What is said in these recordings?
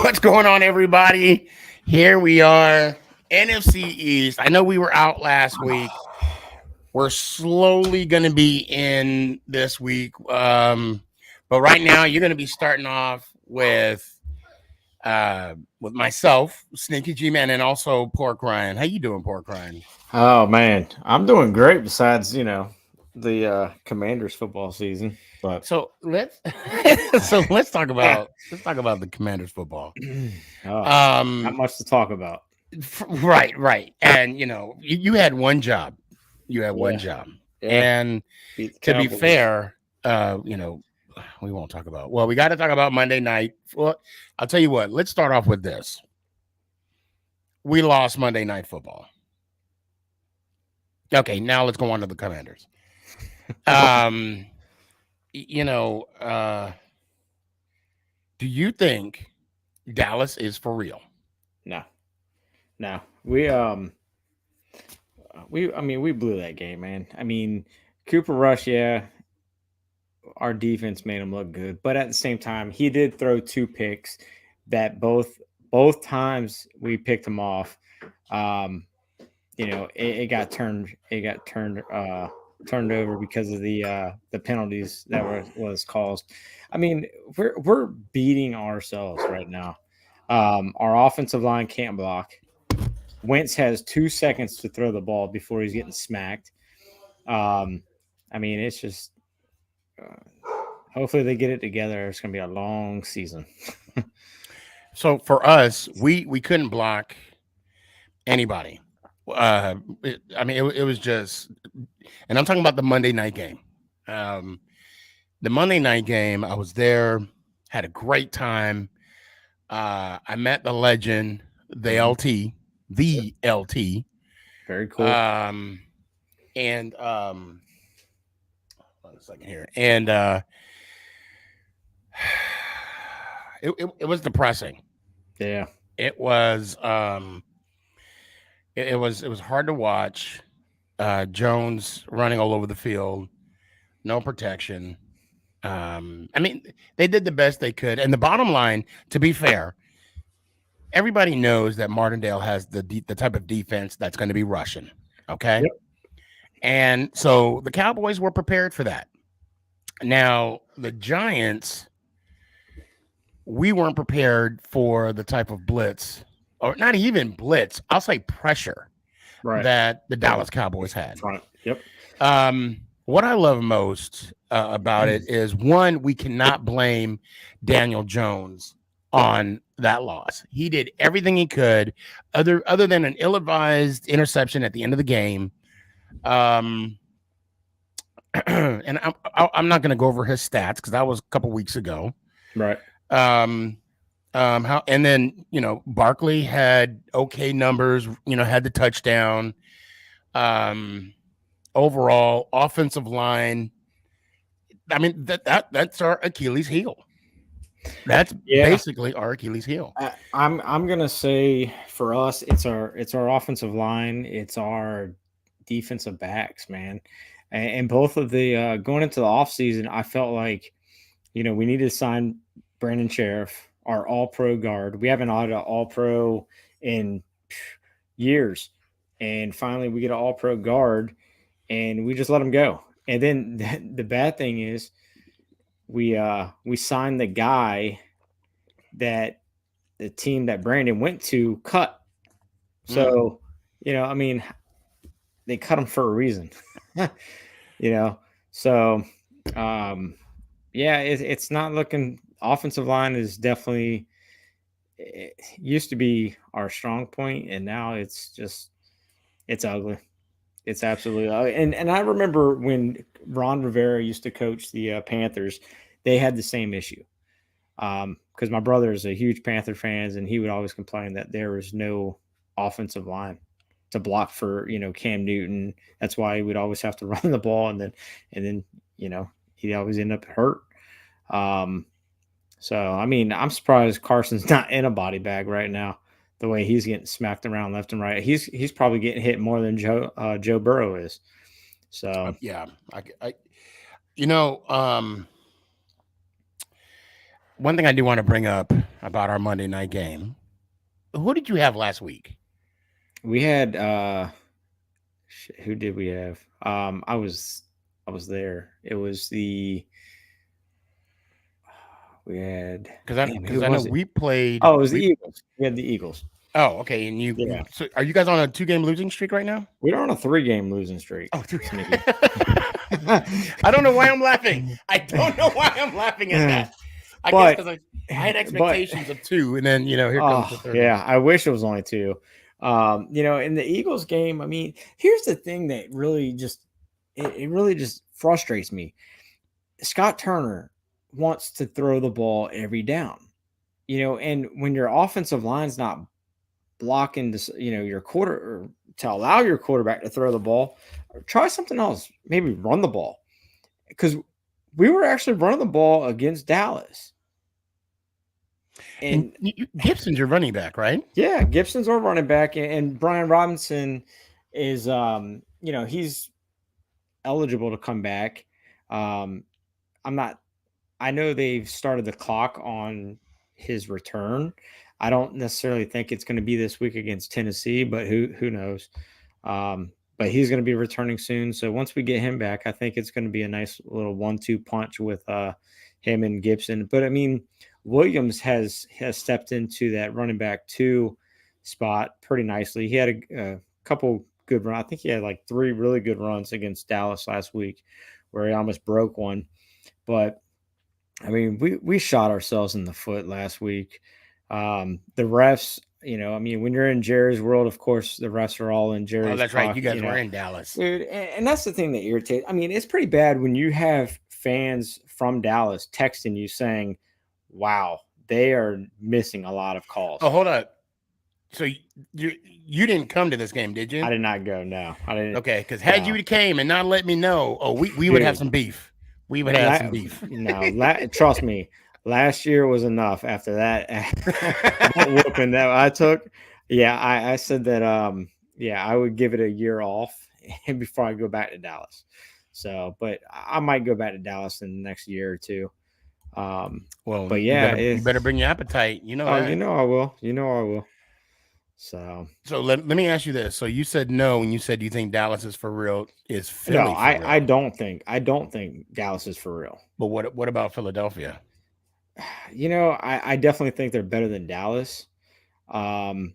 What's going on, everybody? Here we are, NFC East. I know we were out last week. We're slowly going to be in this week. But right now, you're going to be starting off with myself, Sneaky G Man, and also Pork Ryan. How you doing, Pork Ryan? Oh man, I'm doing great. Besides, the Commanders football season, but So let's let's talk about the Commanders football. oh, not Um, much to talk about. right. And you had one job. You had one Yeah, job. yeah. And Beat the to be Cowboys. fair, we won't talk about. Well, we got to talk about Monday night. Well, I'll tell you what. Let's start off with this. We lost Monday Night Football. Okay, now let's go on to the Commanders. Um, you know, do you think Dallas is for real? No, no. We blew that game, man. I mean, Cooper Rush, yeah, our defense made him look good, but at the same time, he did throw two picks that both times we picked him off. Um, it got turned over because of the penalties that was caused. I mean, we're beating ourselves right now. Our offensive line can't block. Wentz has 2 seconds to throw the ball before he's getting smacked. Um, I mean, it's just hopefully they get it together. It's going to be a long season. So for us, we couldn't block anybody. It was just, and I'm talking about the Monday night game. Um, the Monday night game, I was there, had a great time. I met the legend, the Mhm. LT, the LT. Very cool. Um, and hold on a second here, and it was depressing. Yeah. It was it was hard to watch. Jones running all over the field, no protection. I mean, they did the best they could. And the bottom line, to be fair, everybody knows that Martindale has the type of defense that's going to be rushing. Okay, Yep. and so the Cowboys were prepared for that. Now the Giants, we weren't prepared for the type of blitz, or not even blitz. I'll say pressure Right. that the Dallas Cowboys had. Front. Yep. What I love most about it is one, we cannot blame Daniel Jones on that loss. He did everything he could, other than an ill-advised interception at the end of the game. Um, and I'm not going to go over his stats because that was a couple weeks ago. Right. Um, how and then Barkley had okay numbers. Had the touchdown. Um, Overall offensive line. I mean that's our Achilles heel. That's Yeah. basically our Achilles heel. I'm gonna say for us, it's our offensive line, it's our defensive backs, man, and both of the going into the offseason, I felt like we needed to sign Brandon Sheriff, our All Pro guard. We haven't had an All Pro in years, and finally we get an All Pro guard, and we just let him go. And then the bad thing is we signed the guy that the team that Brandon went to cut. Mm. So, I mean, they cut him for a reason, you know. So, um, yeah, it's not looking. Offensive line is definitely it used to be our strong point, and now it's ugly. It's absolutely ugly. And I remember when Ron Rivera used to coach the Panthers, they had the same issue. Because my brother is a huge Panther fans, and he would always complain that there was no offensive line to block for Cam Newton. That's why he would always have to run the ball, and then he'd always end up hurt. Um, so I mean, I'm surprised Carson's not in a body bag right now. The way he's getting smacked around left and right, he's probably getting hit more than Joe Burrow is. So Yeah, I you know, um, one thing I do want to bring up about our Monday night game. Who did you have last week? We had who did we have? I was there. It was we had Because who I know was it? we played. Oh, it was the We Eagles. We had the Eagles. Oh, okay. And Yeah. so are you guys on a 2-game losing streak right now? We're on a 3-game losing streak. Oh, three. Sneaky. I don't know why I'm laughing. I don't know why I'm laughing at that. I guess because I had expectations of 2, and then here comes the third. Yeah, I wish it was only 2. In the Eagles game, I mean, here's the thing that really just it really just frustrates me. Scott Turner wants to throw the ball every down. And when your offensive line's not blocking this, your quarter or to allow your quarterback to throw the ball, try something else. Maybe run the ball. Because we were actually running the ball against Dallas. And Gibson's your running back, right? Yeah, Gibson's our running back, and Brian Robinson is he's eligible to come back. I know they've started the clock on his return. I don't necessarily think it's going to be this week against Tennessee, but who knows? But he's going to be returning soon. So once we get him back, I think it's going to be a nice little 1-2 punch with him and Gibson. But I mean, Williams has stepped into that running back 2 spot pretty nicely. He had a couple good runs. I think he had like 3 really good runs against Dallas last week where he almost broke one. But I mean, we shot ourselves in the foot last week. The refs, when you're in Jerry's world, of course, the refs are all in Jerry's. Oh, that's talk, right. You guys were in Dallas. Dude, and that's the thing that irritates. I mean, it's pretty bad when you have fans from Dallas texting you saying, wow, they are missing a lot of calls. Oh, hold up. So you didn't come to this game, did you? I did not go, no. I didn't. Okay, because had you came and not let me know, we would have some beef. We would have some beef. No, trust me. Last year was enough. After that whooping that I took, I said that I would give it a year off before I go back to Dallas. So, but I might go back to Dallas in the next year or 2. But yeah, you better bring your appetite. I will. I will. So let me ask you this. So you said no when you said you think Dallas is for real. Is Philly? No, I don't think Dallas is for real. But what about Philadelphia? I definitely think they're better than Dallas. Who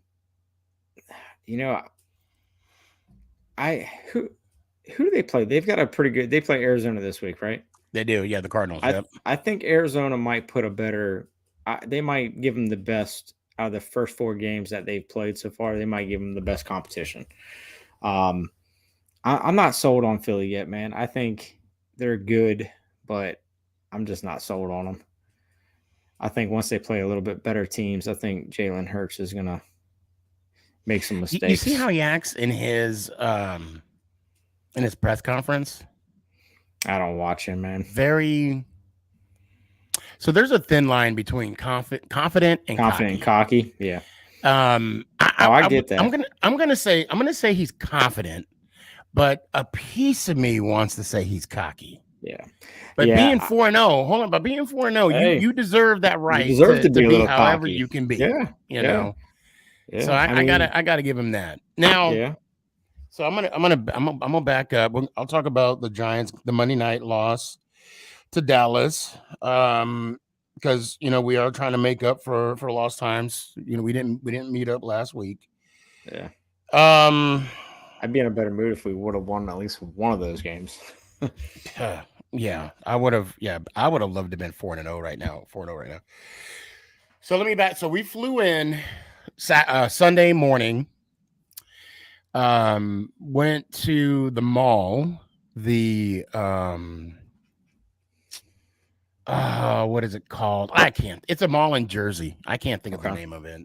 do they play? They've got a pretty good. They play Arizona this week, right? They do. Yeah, the Cardinals. I think Arizona might put a better. They might give them the best out of the first 4 games that they've played so far. They might give them the best competition. I'm not sold on Philly yet, man. I think they're good, but I'm just not sold on them. I think once they play a little bit better teams, I think Jalen Hurts is gonna make some mistakes. You see how he acts in his press conference? I don't watch him, man. So there's a thin line between confident and cocky. Yeah. I get that. I'm gonna say he's confident, but a piece of me wants to say he's cocky. Yeah. But being 4-0, hold on. But being 4-0, you deserve that right. You deserve to be a little however cocky. You can be. Yeah. Yeah. So I gotta give him that. Now. Yeah. So I'm gonna back up. I'll talk about the Giants, the Monday night loss to Dallas, because we are trying to make up for lost times. We didn't meet up last week. Yeah. I'd be in a better mood if we would have won at least one of those games. Yeah, I would have. Yeah, I would have loved to have been 4-0 right now. 4-0 right now. So let me back. So we flew in Sunday morning. Went to the mall. The what is it called? I can't. It's a mall in Jersey. I can't think of the name of it.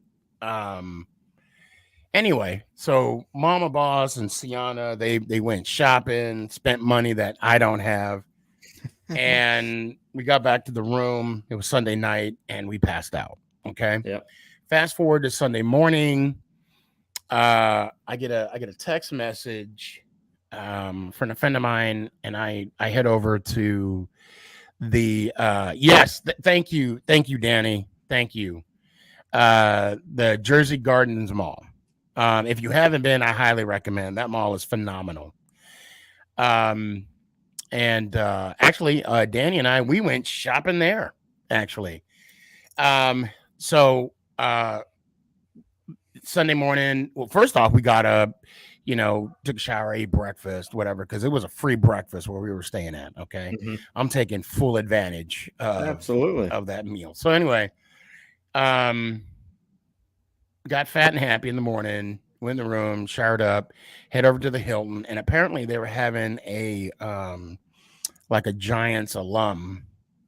Anyway, so Mama Boss and Sienna, they went shopping, spent money that I don't have. And we got back to the room. It was Sunday night and we passed out. Okay. Yep. Fast forward to Sunday morning. I get a text message from a friend of mine, and I head over to thank you, Danny, thank you. The Jersey Gardens Mall. If you haven't been, I highly recommend. That mall is phenomenal. Um, and actually, Danny and I, we went shopping there. Actually, so Sunday morning. Well, first off, we got up, took a shower, ate breakfast, whatever, because it was a free breakfast where we were staying at. Okay, I'm taking full advantage Absolutely of that meal. So anyway, got fat and happy in the morning. Went in the room, showered up, head over to the Hilton, and apparently they were having a like a Giants alum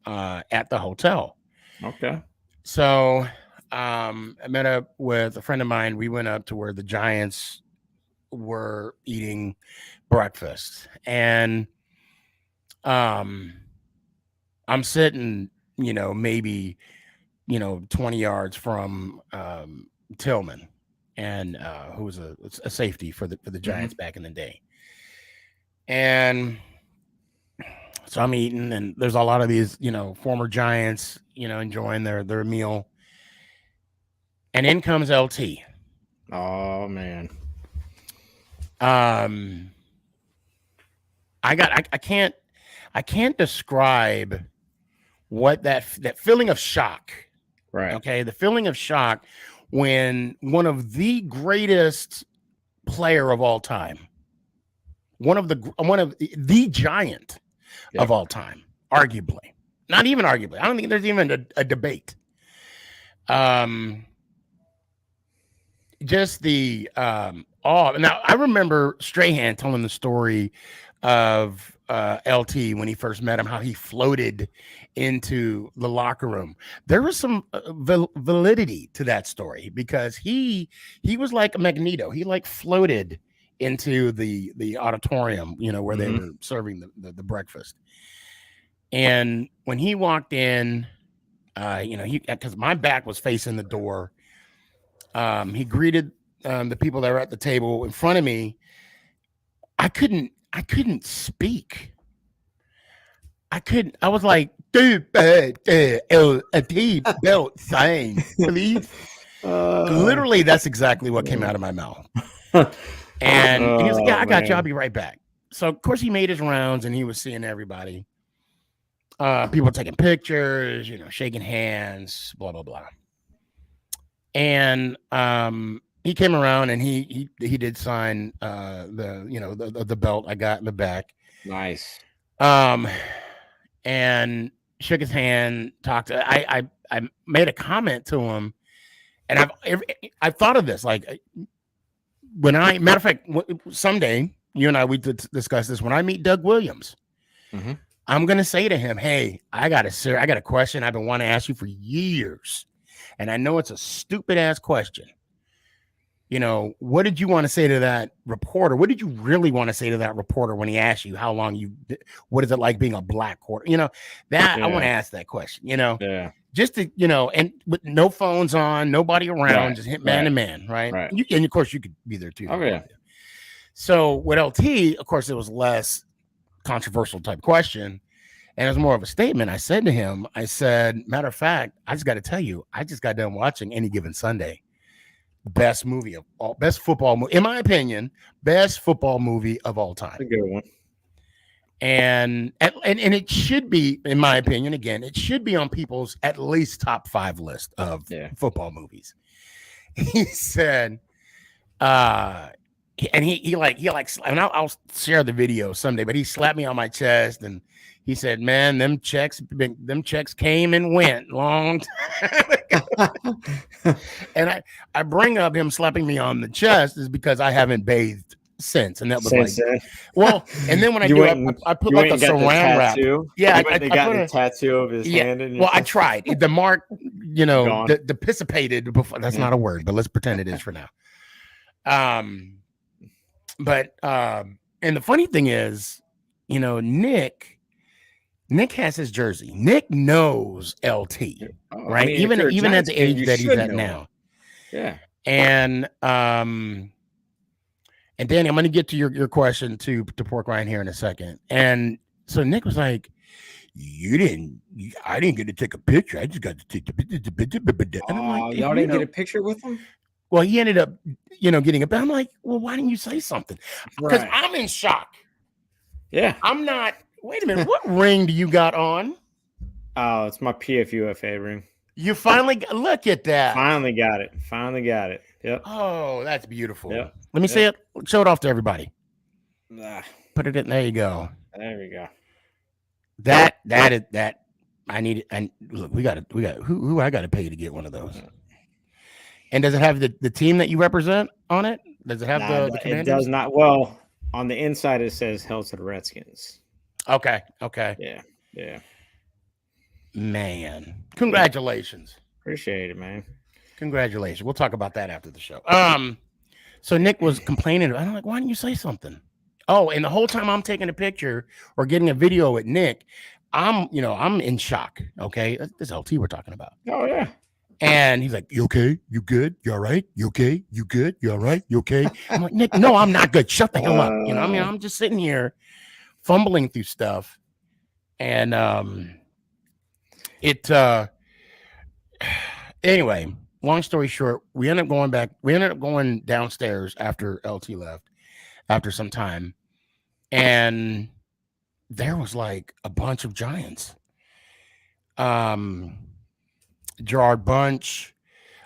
at the hotel. Okay. So I met up with a friend of mine. We went up to where the Giants were eating breakfast, and I'm sitting, maybe 20 yards from Tillman, and who was a safety for the Giants back in the day. And so I'm eating, and there's a lot of these, former Giants, enjoying their meal. And in comes LT. Oh man. I can't describe what that feeling of shock. Right. Okay, the feeling of shock when one of the greatest player of all time, one of the giant of all time, arguably, not even arguably. I don't think there's even a debate. Just the awe. Now I remember Strahan telling the story of LT when he first met him, how he floated into the locker room. There was some validity to that story because he was like a Magneto. He like floated into the auditorium, where they were serving the breakfast. And when he walked in, because my back was facing the door, he greeted the people that were at the table in front of me. I couldn't speak. I was like, dude, a T belt sign, please. Literally, that's exactly what came out of my mouth. And he was like, yeah, I got you. I'll be right back. So, of course, he made his rounds and he was seeing everybody. People taking pictures, shaking hands, blah, blah, blah. And he came around and he did sign the belt I got in the back. Nice. And shook his hand, talked. I made a comment to him, and I've thought of this. Like matter of fact, someday you and I we discuss this. When I meet Doug Williams, I'm gonna say to him, "Hey, I got a question I've been wanting to ask you for years, and I know it's a stupid ass question. What did you want to say to that reporter? What did you really want to say to that reporter when he asked you how long what is it like being a black quarter? I want to ask that question, just to, and with no phones on, nobody around, just hit man to man. Right. And of course you could be there too. Oh, yeah. So with LT, of course, it was less controversial type question. And it was more of a statement. I said to him, matter of fact, I just got to tell you, I just got done watching Any Given Sunday. Best football movie, in my opinion, best football movie of all time. A good one. And it should be, in my opinion, again, it should be on people's at least top 5 list of football movies. He said, and and I'll share the video someday, but he slapped me on my chest and he said, man, them checks came and went long time ago. And I bring up him slapping me on the chest is because I haven't bathed since. And that was well, and then when I put like a saran wrap. Yeah, I got a tattoo of his hand in your I tried. The mark, the dissipated before. That's not a word, but let's pretend it is for now. But and the funny thing is, Nick has his jersey. Nick knows LT, right? Even at the age that he's at now. Yeah. And Danny, I'm going to get to your question to Pork Rind here in a second. And so Nick was like, I didn't get to take a picture. I just got to take the picture. And I'm like, Oh, hey, y'all didn't get a picture with him? well, he ended up, getting a, but I'm like, well, why didn't you say something? Because Right. I'm in shock. Yeah. I'm not, wait a minute, what ring do you got on? Oh, it's my PFUFA ring. You finally look at that. Finally got it. Finally got it. Yep. Oh, that's beautiful. Yep. Let me see Yep. it. Show it off to everybody. Ah, Put it in. There you go. there we go. That I need it. And look, we got who I got to pay to get one of those. And does it have the team that you represent on it? Does it have Nah, the it Commanders? does not. Well, on the inside it says "Hell to the Redskins." Okay. Yeah. Yeah. Man, Yeah. congratulations. Appreciate it, man. Congratulations. We'll talk about that after the show. So Nick was complaining. I'm like, why didn't you say something? Oh, and the whole time I'm taking a picture or getting a video with Nick, I'm in shock. Okay, this LT we're talking about. Oh yeah. And he's like, you okay? You good? You all right? You okay? You good? You all right? You okay? I'm like, Nick, no, I'm not good. Shut the hell up. I'm just sitting here fumbling through stuff. And anyway, long story short, we ended up going downstairs after LT left after some time. And there was like a bunch of Giants. Gerard Bunch,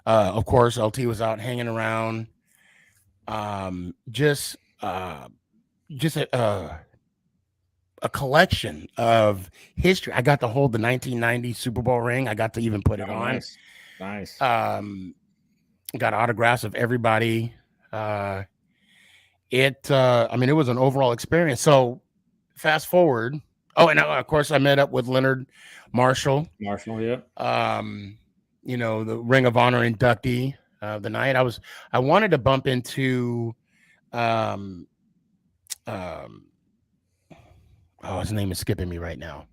of course, LT was out hanging around. Just a collection of history. I got to hold the 1990 Super Bowl ring. I got to even put it on. Nice. Got autographs of everybody. I mean, it was an overall experience. So fast forward. Oh, and of course I met up with Leonard Marshall. Yeah. The Ring of Honor inductee the night. I wanted to bump into his name is skipping me right now.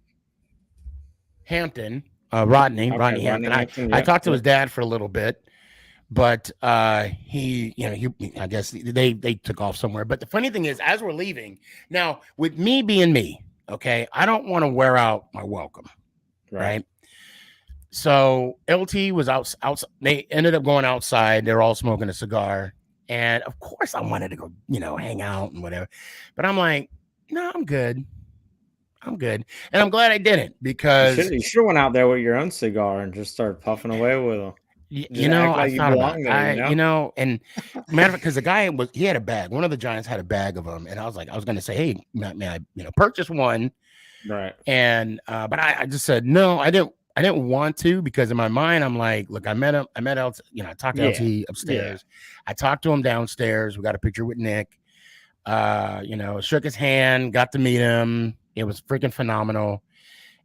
Hampton, Rodney Hampton. I talked to his dad for a little bit, but I guess they took off somewhere. But the funny thing is, as we're leaving now, with me being me, okay, I don't want to wear out my welcome, right? So LT was out. They ended up going outside. They're all smoking a cigar, and of course, I wanted to go, hang out and whatever. But I'm like, no, I'm good. And I'm glad I didn't, because you should have went out there with your own cigar and just started puffing away with them. I thought about it. And matter of fact, because the guy he had a bag. One of the Giants had a bag of them, and I was going to say, hey, may I, purchase one? Right. And but I just said no. I didn't want to, because in my mind I'm like, look, I met LT. I talked to LT upstairs. Yeah. I talked to him downstairs. We got a picture with Nick. Shook his hand, got to meet him. It was freaking phenomenal.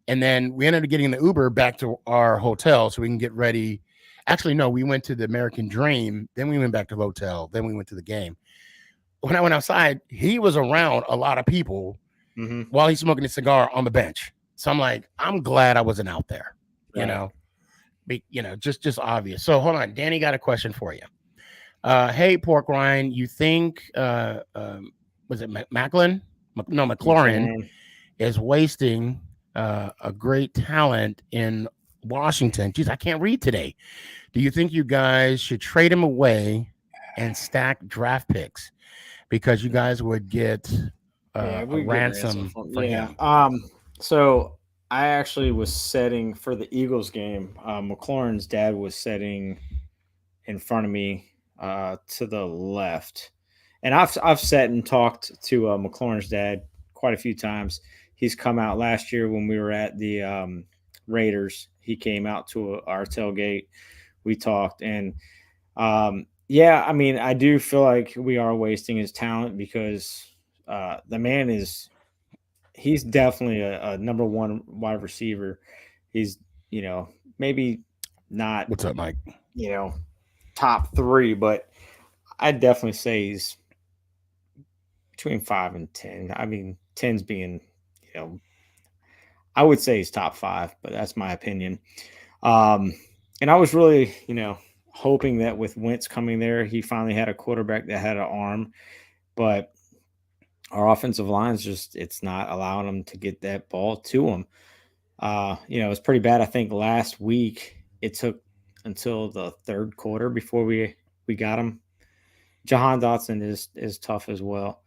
And then we ended up getting the Uber back to our hotel so we can get ready. Actually, no, we went to the American Dream. Then we went back to the hotel. Then we went to the game. When I went outside, he was around a lot of people while he's smoking a cigar on the bench. So I'm like, I'm glad I wasn't out there, just obvious. So hold on. Danny got a question for you. Hey, Pork Rind, you think, was it Macklin? No, McLaurin is wasting a great talent in Washington. Geez, I can't read today. Do you think you guys should trade him away and stack draft picks, because you guys would get a ransom for him? So I actually was setting for the Eagles game. McLaurin's dad was setting in front of me to the left. And I've sat and talked to McLaurin's dad quite a few times. He's come out last year when we were at the Raiders. He came out to our tailgate. We talked, and I mean, I do feel like we are wasting his talent, because the man he's definitely a number one wide receiver. He's, maybe not. What's up, Mike? Top 3, but I'd definitely say he's between 5 and 10. I mean, 10's being, I would say he's top 5, but that's my opinion. And I was really, hoping that with Wentz coming there, he finally had a quarterback that had an arm. But our offensive line's just it's not allowing them to get that ball to them. It was pretty bad. I think last week it took until the third quarter before we got him. Jahan Dotson is tough as well.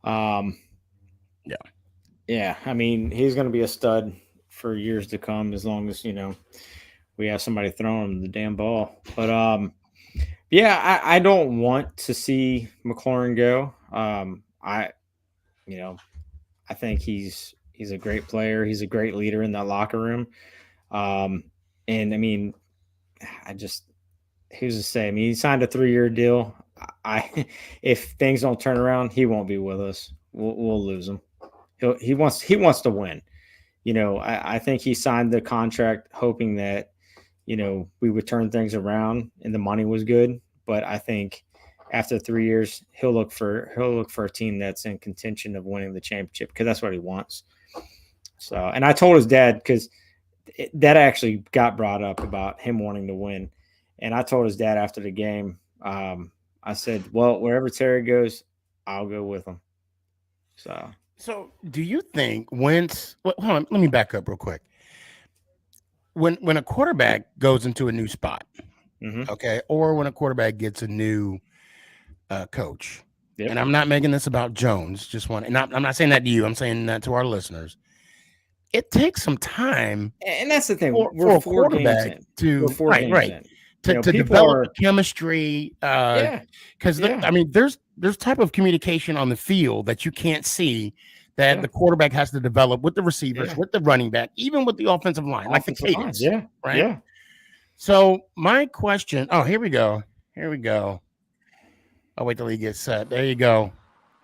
Um, Yeah. yeah, I mean he's going to be a stud for years to come as long as we have somebody throwing him the damn ball. But yeah, I don't want to see McLaurin go. You know I think he's a great player. He's a great leader in that locker room. Um, and I mean, I just who's to say? I mean, he signed a 3-year deal. I if things don't turn around, he won't be with us. We'll lose him. He wants to win. I think he signed the contract hoping that we would turn things around and the money was good. But I think after 3 years, he'll look for a team that's in contention of winning the championship because that's what he wants. So, and I told his dad because that actually got brought up about him wanting to win, and I told his dad after the game. I said, "Well, wherever Terry goes, I'll go with him." So, So, do you think Wentz? Well, hold on, let me back up real quick. When a quarterback goes into a new spot, mhm. okay, or when a quarterback gets a new coach, and Yep. I'm not making this about Jones, just one, and I'm not saying that to you. I'm saying that to our listeners. It takes some time And that's the thing. We're for a 4 games quarterback in. We're to four right, games right, in. to People develop are the chemistry. yeah, Because yeah, I mean, there's type of communication on the field that you can't see that yeah, the quarterback has to develop with the receivers, yeah. with the running back, even with the offensive line, like the Offensive line. cadence, Yeah, right? yeah. So my question. Oh, here we go. Here we go. I'll wait till he gets set. There you go.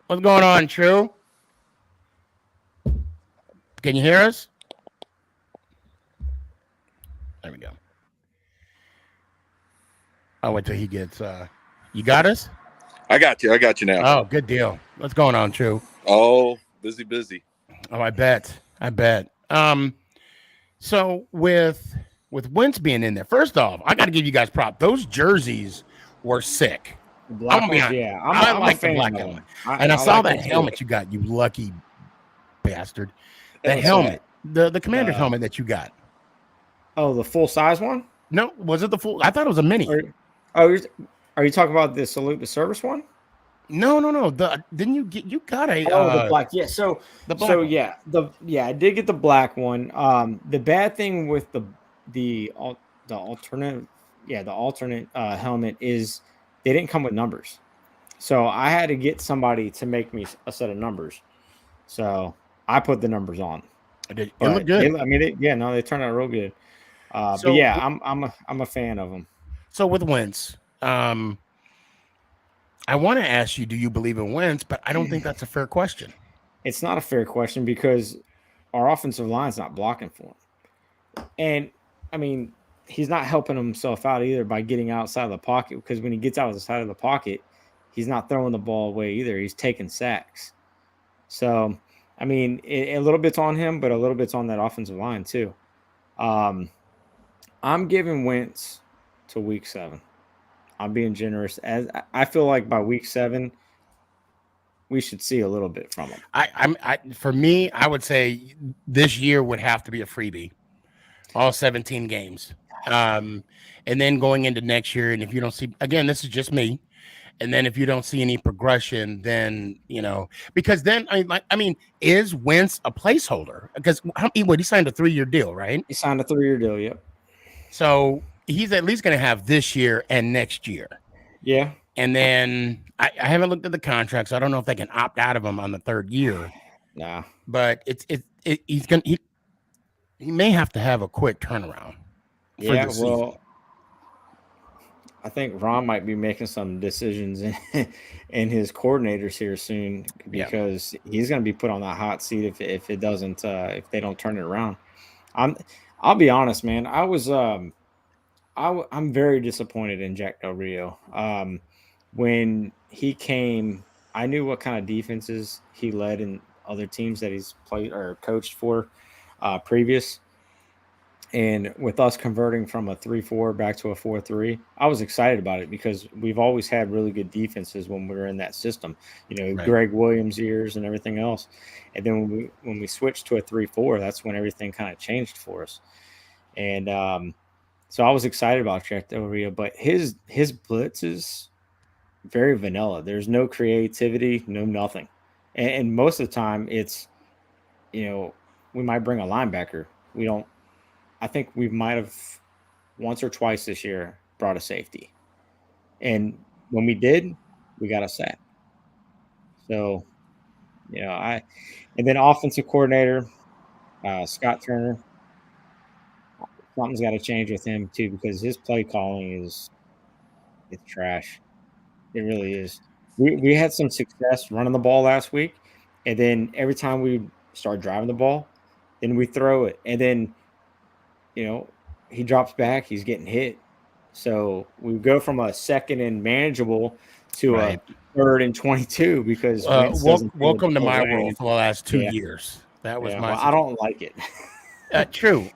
What's going on, True? Can you hear us? There we go. I'll wait till he gets. You got us? I got you. I got you now. Oh, good deal. What's going on, True? Oh, busy, busy. Oh, I bet. I bet. So with Wentz being in there, first off, I got to give you guys prop. Those jerseys were sick. The I'm black gonna be ones. honest. Yeah, I I'm a like the fan black of helmet, them. I, and I I saw like that them too. helmet you got. You lucky bastard. That What's that? helmet, the commander's The helmet that you got. the full size one? No, was it the full? I thought it was a mini. Or oh, are you talking about the salute the service one? No, no, no. The didn't you get? You got a Oh, the black. Yeah. So the so black one. yeah, I did get the black one. The bad thing with the alternate the alternate helmet is they didn't come with numbers. So I had to get somebody to make me a set of numbers. So I put the numbers on. It looked But good. I mean, yeah, no, they turned out real good. But So yeah, I'm a fan of them. so with Wentz, I want to ask you, do you believe in Wentz? But I don't think that's a fair question. It's not a fair question because our offensive line's not blocking for him, and I mean, he's not helping himself out either by getting outside of the pocket because when he gets outside of the pocket, he's not throwing the ball away either. He's taking sacks. So, I mean, a little bit's on him, but a little bit's on that offensive line too. Um, I'm giving Wentz to week 7. I'm being generous. As I feel like by week 7, we should see a little bit from him. For me, I would say this year would have to be a freebie, all 17 games. Um, and then going into next year, and if you don't see, again, this is just me. And then if you don't see any progression, then because then is Wentz a placeholder? Because he signed a 3-year deal, right? He signed a 3-year deal. Yep. So he's at least going to have this year and next year. Yeah. And then I haven't looked at the contract, so I don't know if they can opt out of him on the 3rd year. Nah. But he may have to have a quick turnaround for Yeah. this season. Well, I think Ron might be making some decisions in his coordinators here soon because he's going to be put on that hot seat if it doesn't if they don't turn it around. I'll be honest, man. I'm very disappointed in Jack Del Rio. When he came, I knew what kind of defenses he led in other teams that he's played or coached for previous, And with us converting from a 3-4 back to a 4-3, I was excited about it because we've always had really good defenses when we were in that system. Right. Greg Williams years and everything else. And then when we switched to a 3-4, that's when everything kind of changed for us. And so I was excited about Jack Del Rio, but his blitzes very vanilla. There's no creativity, no nothing. And most of the time it's, we might bring a linebacker. We don't. I think we might have once or twice this year brought a safety, and when we did, we got a sack. So, and then offensive coordinator Scott Turner, something's got to change with him too because his play calling it's trash. It really is. We had some success running the ball last week, and then every time we start driving the ball, then we throw it, and then he drops back, he's getting hit. So we go from a second and manageable to Right. a third and 22 because Wentz doesn't Welcome to my away. world for the last 2 Yeah. years. That was my. Well, I don't like it. True.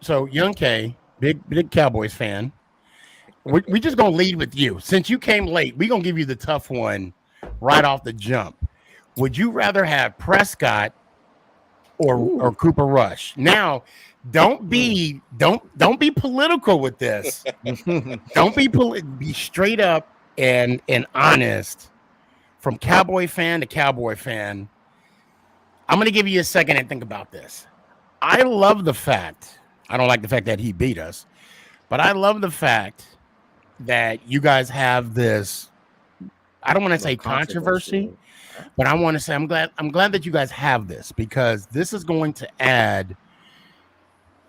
So Young K, big Cowboys fan. We just gonna lead with you. Since you came late, we're gonna give you the tough one right off the jump. Would you rather have Prescott or Cooper Rush? Now, don't be political with this. Don't be straight up and honest from Cowboy fan to Cowboy fan. I'm gonna give you a second and think about this. I love the fact, I don't like the fact that he beat us, but I love the fact that you guys have this, I don't want to say controversy, but I want to say I'm glad that you guys have this because this is going to add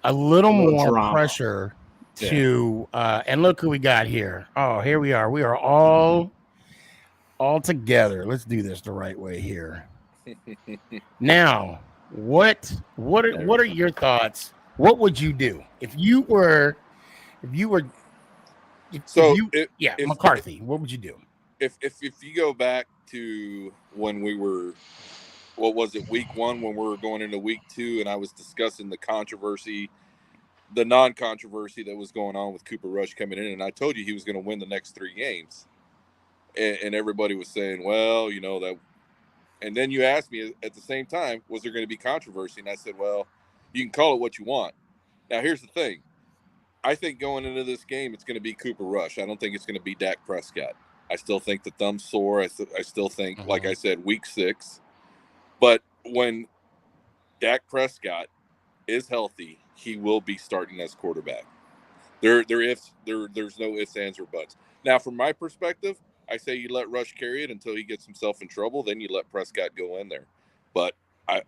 a little more drama. pressure to and look who we got here. Oh, here we are. We are all together. Let's do this the right way here. Now, what are your thoughts? What would you do if you were McCarthy? What would you do? If you go back to when we were, what was it, week 1 when we were going into week 2, and I was discussing the non-controversy that was going on with Cooper Rush coming in, and I told you he was going to win the next 3 games, and everybody was saying, well, that. And then you asked me at the same time, was there going to be controversy? And I said, well, you can call it what you want. Now, here's the thing. I think going into this game, it's going to be Cooper Rush. I don't think it's going to be Dak Prescott. I still think the thumb's sore. I still think, like I said, week 6. But when Dak Prescott is healthy, he will be starting as quarterback. There's no ifs, ands, or buts. Now, from my perspective, I say you let Rush carry it until he gets himself in trouble. Then you let Prescott go in there. But, I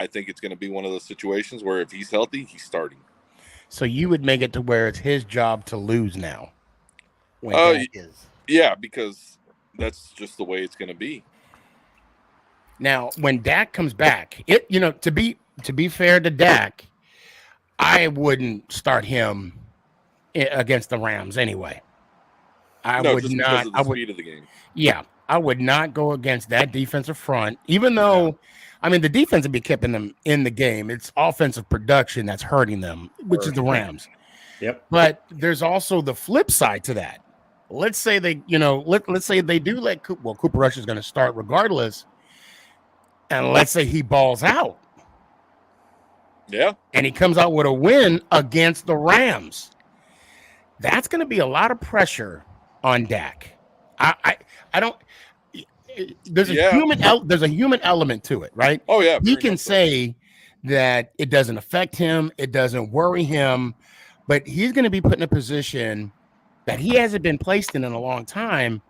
think it's going to be one of those situations where if he's healthy, he's starting. So you would make it to where it's his job to lose now. Yeah, because that's just the way it's going to be. Now, when Dak comes back, to be fair to Dak, I wouldn't start him against the Rams anyway. I would not. Because of the speed of the game. Yeah, I would not go against that defensive front, even though, the defense would be keeping them in the game. It's offensive production that's hurting them, which is the Rams. Yep. But there's also the flip side to that. Let's say they, let's say they do let Cooper Rush is going to start regardless, and let's say he balls out. Yeah. And he comes out with a win against the Rams. That's going to be a lot of pressure on Dak. I don't. There's a human element to it, right? Oh yeah. He can say that it doesn't affect him, it doesn't worry him, but he's going to be put in a position that he hasn't been placed in a long time,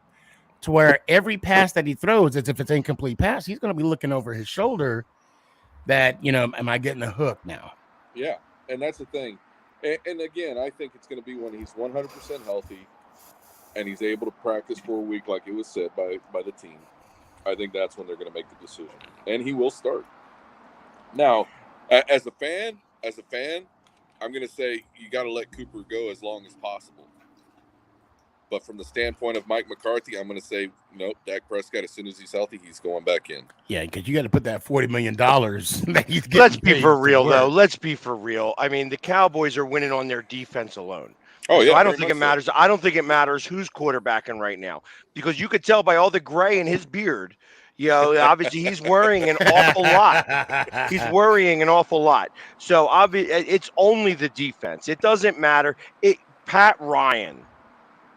to where every pass that he throws, as if it's an incomplete pass, he's going to be looking over his shoulder. That am I getting a hook now? Yeah, and that's the thing. And again, I think it's going to be when he's 100% healthy and he's able to practice for a week, like it was said by the team. I think that's when they're going to make the decision, and he will start. Now, as a fan, I'm going to say you got to let Cooper go as long as possible. But from the standpoint of Mike McCarthy, I'm going to say, nope, Dak Prescott, as soon as he's healthy, he's going back in. Yeah, because you got to put that $40 million that he's getting. Let's be paid for to real, work. though. Let's be for real. I mean, the Cowboys are winning on their defense alone. Oh, So yeah, I don't very think it much so. matters. I don't think it matters who's quarterbacking right now, because you could tell by all the gray in his beard. Obviously he's worrying an awful lot. He's worrying an awful lot. So it's only the defense. It doesn't matter. Pat Ryan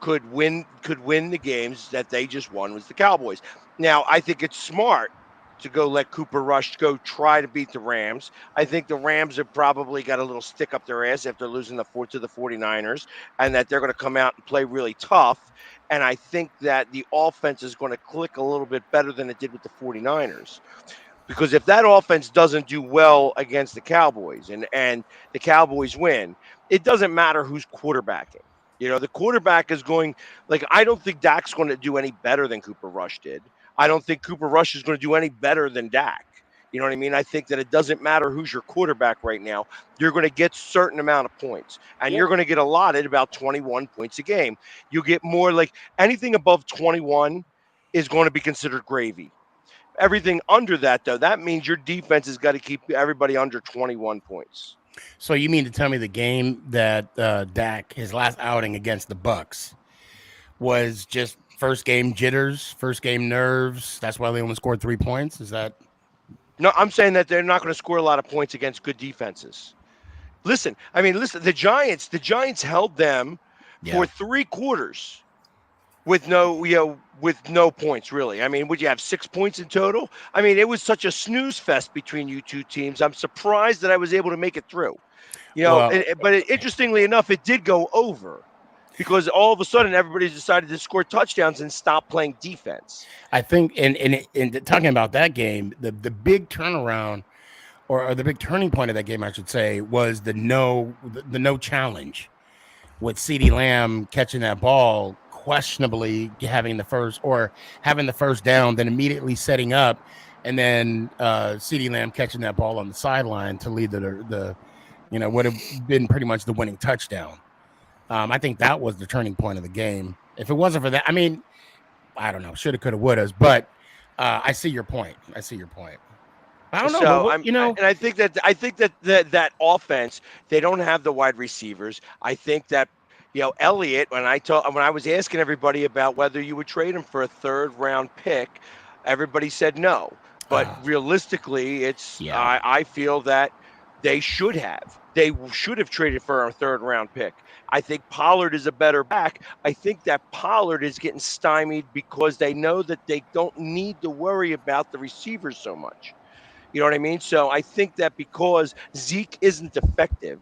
could win the games that they just won was the Cowboys. Now, I think it's smart to go let Cooper Rush go try to beat the Rams. I think the Rams have probably got a little stick up their ass after losing to the 49ers, and that they're going to come out and play really tough. And I think that the offense is going to click a little bit better than it did with the 49ers. Because if that offense doesn't do well against the Cowboys and the Cowboys win, it doesn't matter who's quarterbacking. The quarterback is going, I don't think Dak's going to do any better than Cooper Rush did. I don't think Cooper Rush is going to do any better than Dak. You know what I mean? I think that it doesn't matter who's your quarterback right now. You're going to get certain amount of points, and you're going to get allotted about 21 points a game. You get more, anything above 21 is going to be considered gravy. Everything under that, though, that means your defense has got to keep everybody under 21 points. So you mean to tell me the game that Dak, his last outing against the Bucks, was just first game jitters, first game nerves? That's why they only scored 3 points? Is that? No, I'm saying that they're not going to score a lot of points against good defenses. Listen, the Giants held them for 3 quarters with no points, really. Would you have 6 points in total? It was such a snooze fest between you two teams. I'm surprised that I was able to make it through. But interestingly enough, it did go over because all of a sudden everybody decided to score touchdowns and stop playing defense. I think, in talking about that game, the big turnaround or the big turning point of that game, I should say, was the no challenge with CeeDee Lamb catching that ball, questionably having the first down, then immediately setting up, and then CeeDee Lamb catching that ball on the sideline to lead the would have been pretty much the winning touchdown. I think that was the turning point of the game. If it wasn't for that, I don't know, shoulda, coulda, wouldas, but I see your point. I don't know. So, and I think that offense, they don't have the wide receivers. I think that Elliott, when I was asking everybody about whether you would trade him for a 3rd round pick, everybody said no. But realistically, I feel that they should have. They should have traded for a 3rd round pick. I think Pollard is a better back. I think that Pollard is getting stymied because they know that they don't need to worry about the receivers so much. You know what I mean? So I think that because Zeke isn't effective,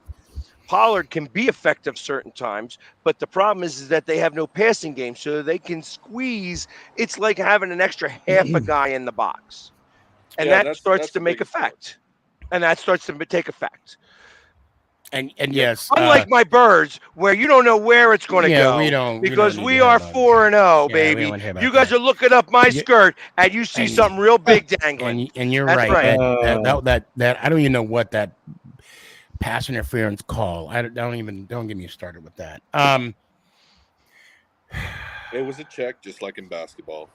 Pollard can be effective certain times, but the problem is that they have no passing game, so they can squeeze. It's like having an extra half a guy in the box, and that starts to make effect. And that starts to take effect. And yes, unlike my birds, where you don't know where it's going to go, we are 4-0, baby. You guys are looking up my skirt, and you see something real big dangling. And you're right. That I don't even know what that pass interference call. Don't get me started with that. It was a check, just like in basketball.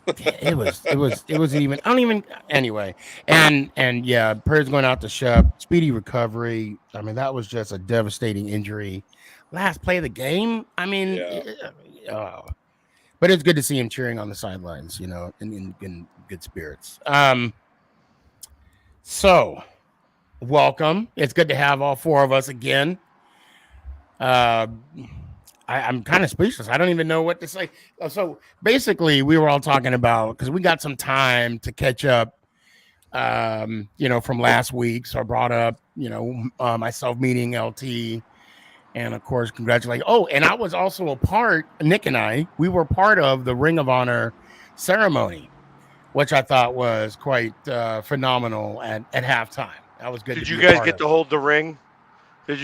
It wasn't even. I don't even. Anyway, and yeah, prayers going out to Shep. Speedy recovery. That was just a devastating injury. Last play of the game. But it's good to see him cheering on the sidelines. In good spirits. So, welcome. It's good to have all 4 of us again. I'm kind of speechless. I don't even know what to say. So basically, we were all talking about, because we got some time to catch up, from last week. So I brought up, myself meeting LT, and of course, congratulating. Oh, and I was also Nick and I, we were part of the Ring of Honor ceremony, which I thought was quite phenomenal at halftime. That was good. Did you guys get to hold the ring? Were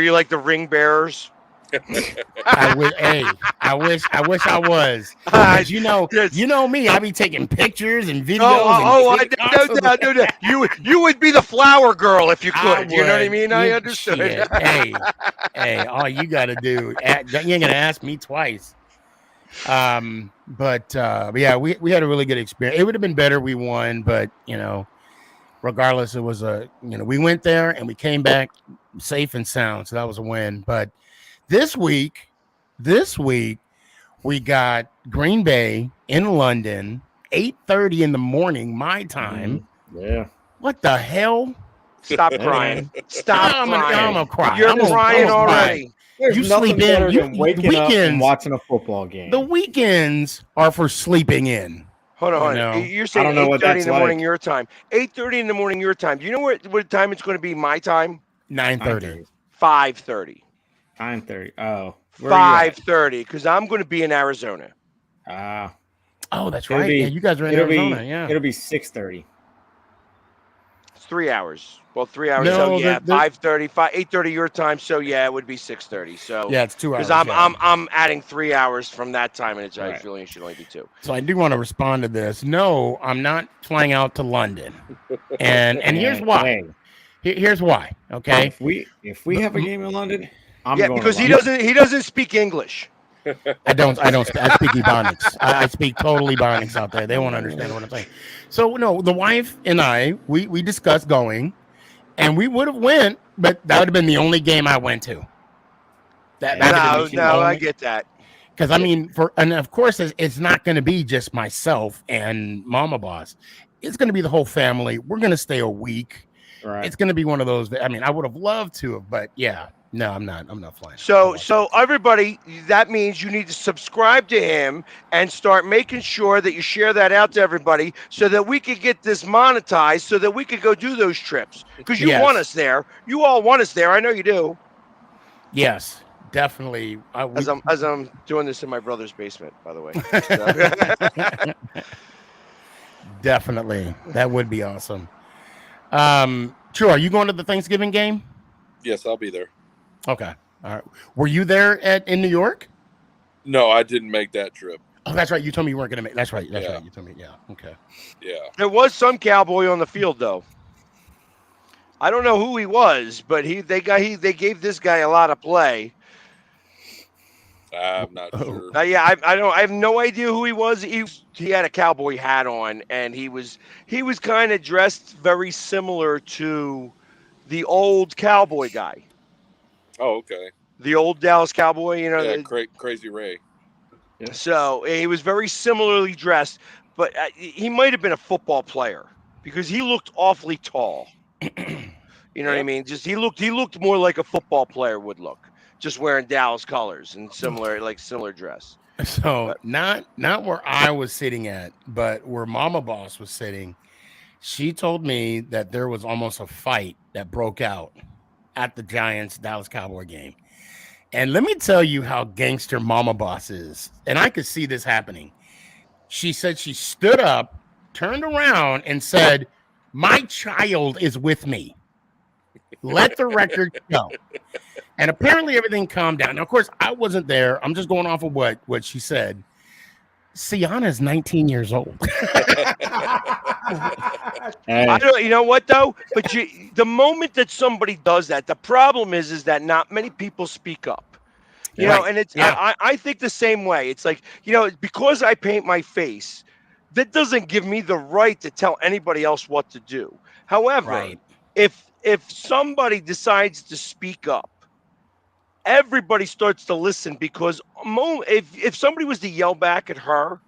you like the ring bearers? I wish I was. You know me. I be taking pictures and videos. I know that. You would be the flower girl if you could. You know what I mean? I understood. Hey, all you got to do. You ain't gonna ask me twice. But yeah, we had a really good experience. It would have been better we won, but regardless, it was we went there and we came back safe and sound, so that was a win. But this week we got Green Bay in London, 8:30 in the morning, my time. Yeah. What the hell? Stop Yeah, crying. man. Stop I'm crying. gonna cry. You're I'm gonna crying cry. already. There's You nothing sleep in. better than waking up and weekends- watching a football game. The weekends are for sleeping in. Hold on. You know, You're saying don't know what 8:30 that's in the morning like. your time. 8:30 in the morning your time. Do you know what time it's going to be my time? 9:30. 5:30. 9:30. Oh. Where are you at? 5:30 because I'm going to be in Arizona. Oh, that's It'll right. be- Yeah, you guys are in It'll Arizona. be Yeah. it'll be 6:30. It's 3 hours. Well, 3 hours. No, So yeah, the- 5:30, 8:30 your time. So yeah, it would be 6:30. So Yeah, it's 2 hours. because yeah. I'm adding 3 hours from that time, and it's I Right. feel it should only be 2. So I do want to respond to this. No, I'm not flying out to London, and here's why. Hey, Here's why. Okay. if we have a game in London, I'm Yeah, going because to he London. doesn't speak English. I don't. I speak Ebonics. I speak total Ebonics out there. They won't understand what I'm saying. So no, the wife and I, we discussed going, and we would have went, but that would have been the only game I went to. No, I get that. Because I mean, and of course, it's not going to be just myself and Mama Boss. It's going to be the whole family. We're going to stay a week. Right. It's going to be one of those. I mean, I would have loved to, but yeah, no, I'm not flying. So everybody, that means you need to subscribe to him and start making sure that you share that out to everybody so that we could get this monetized so that we could go do those trips. Because you Yes. want us there. You all want us there. I know you do. Yes, definitely. As I'm doing this in my brother's basement, by the way. Definitely. That would be awesome. True, are you going to the Thanksgiving game? Yes, I'll be there. Okay. All right. Were you there in New York? No, I didn't make that trip. Oh, that's right. You told me you weren't going to make. That's right. Yeah. Right. You told me. Yeah. Okay. Yeah. There was some cowboy on the field, though. I don't know who he was, but they gave this guy a lot of play. I'm not sure. Yeah, I have no idea who he was. He had a cowboy hat on, and he was kind of dressed very similar to the old cowboy guy, Oh, okay. the old Dallas Cowboy. Yeah, Crazy Ray. So he was very similarly dressed, but he might have been a football player because he looked awfully tall. You know what I mean? Just he looked more like a football player would look, just wearing Dallas colors and similar dress. So not where I was sitting at, but where Mama Boss was sitting. She told me that there was almost a fight that broke out at the Giants Dallas Cowboy game. And let me tell you how gangster Mama Boss is. And I could see this happening. She said she stood up, turned around, and said, "My child is with me. Let the record show." And apparently everything calmed down. Now, of course, I wasn't there. I'm just going off of what she said. Sienna's 19 years old. I don't, you know what though? But the moment that somebody does that, the problem is that not many people speak up. You know, and it's I think the same way. It's like, because I paint my face, that doesn't give me the right to tell anybody else what to do. However, if somebody decides to speak up, everybody starts to listen because if somebody was to yell back at her,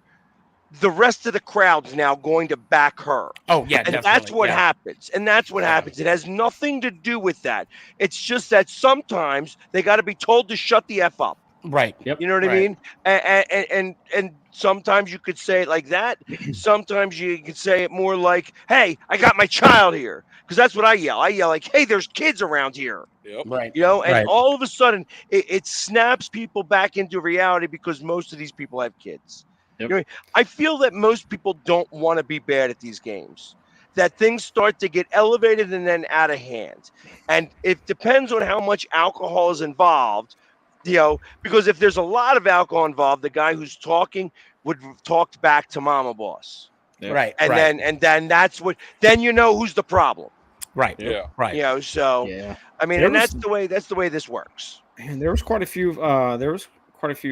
the rest of the crowd's now going to back her. Oh, yeah, and that's what happens. And that's what happens. It has nothing to do with that. It's just that sometimes they got to be told to shut the F up. Right. Yep. You know what I mean? And sometimes you could say it like that. Sometimes you could say it more like, "Hey, I got my child here." Because that's what I yell. I yell like, "Hey, there's kids around here." Yep. Right. And all of a sudden it snaps people back into reality because most of these people have kids. Yep. I feel that most people don't want to be bad at these games. That things start to get elevated and then out of hand. And it depends on how much alcohol is involved, because if there's a lot of alcohol involved, the guy who's talking would have talked back to Mama Boss. Yep. Right. And then then you know who's the problem. Right. Yeah. Right. So I mean, that's the way this works. And there was quite a few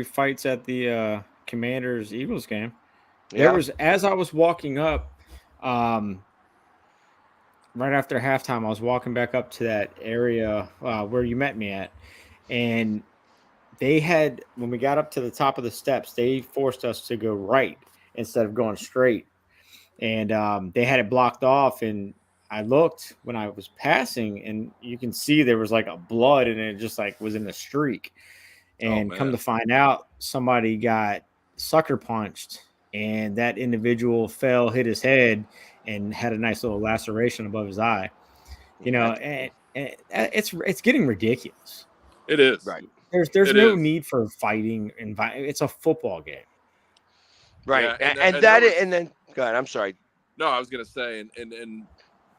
fights at the Commanders Eagles game. Yeah. There was, as I was walking up, right after halftime, I was walking back up to that area where you met me at, and they had, when we got up to the top of the steps, they forced us to go right instead of going straight, and they had it blocked off. And I looked when I was passing, and you can see there was like a blood, and it just like was in a streak. And come to find out, somebody got sucker punched, and that individual fell, hit his head, and had a nice little laceration above his eye. You know, and it's getting ridiculous. It is. Right. There's no need for fighting. It's a football game. Right. Yeah, and then go ahead. I'm sorry. No, I was gonna say, and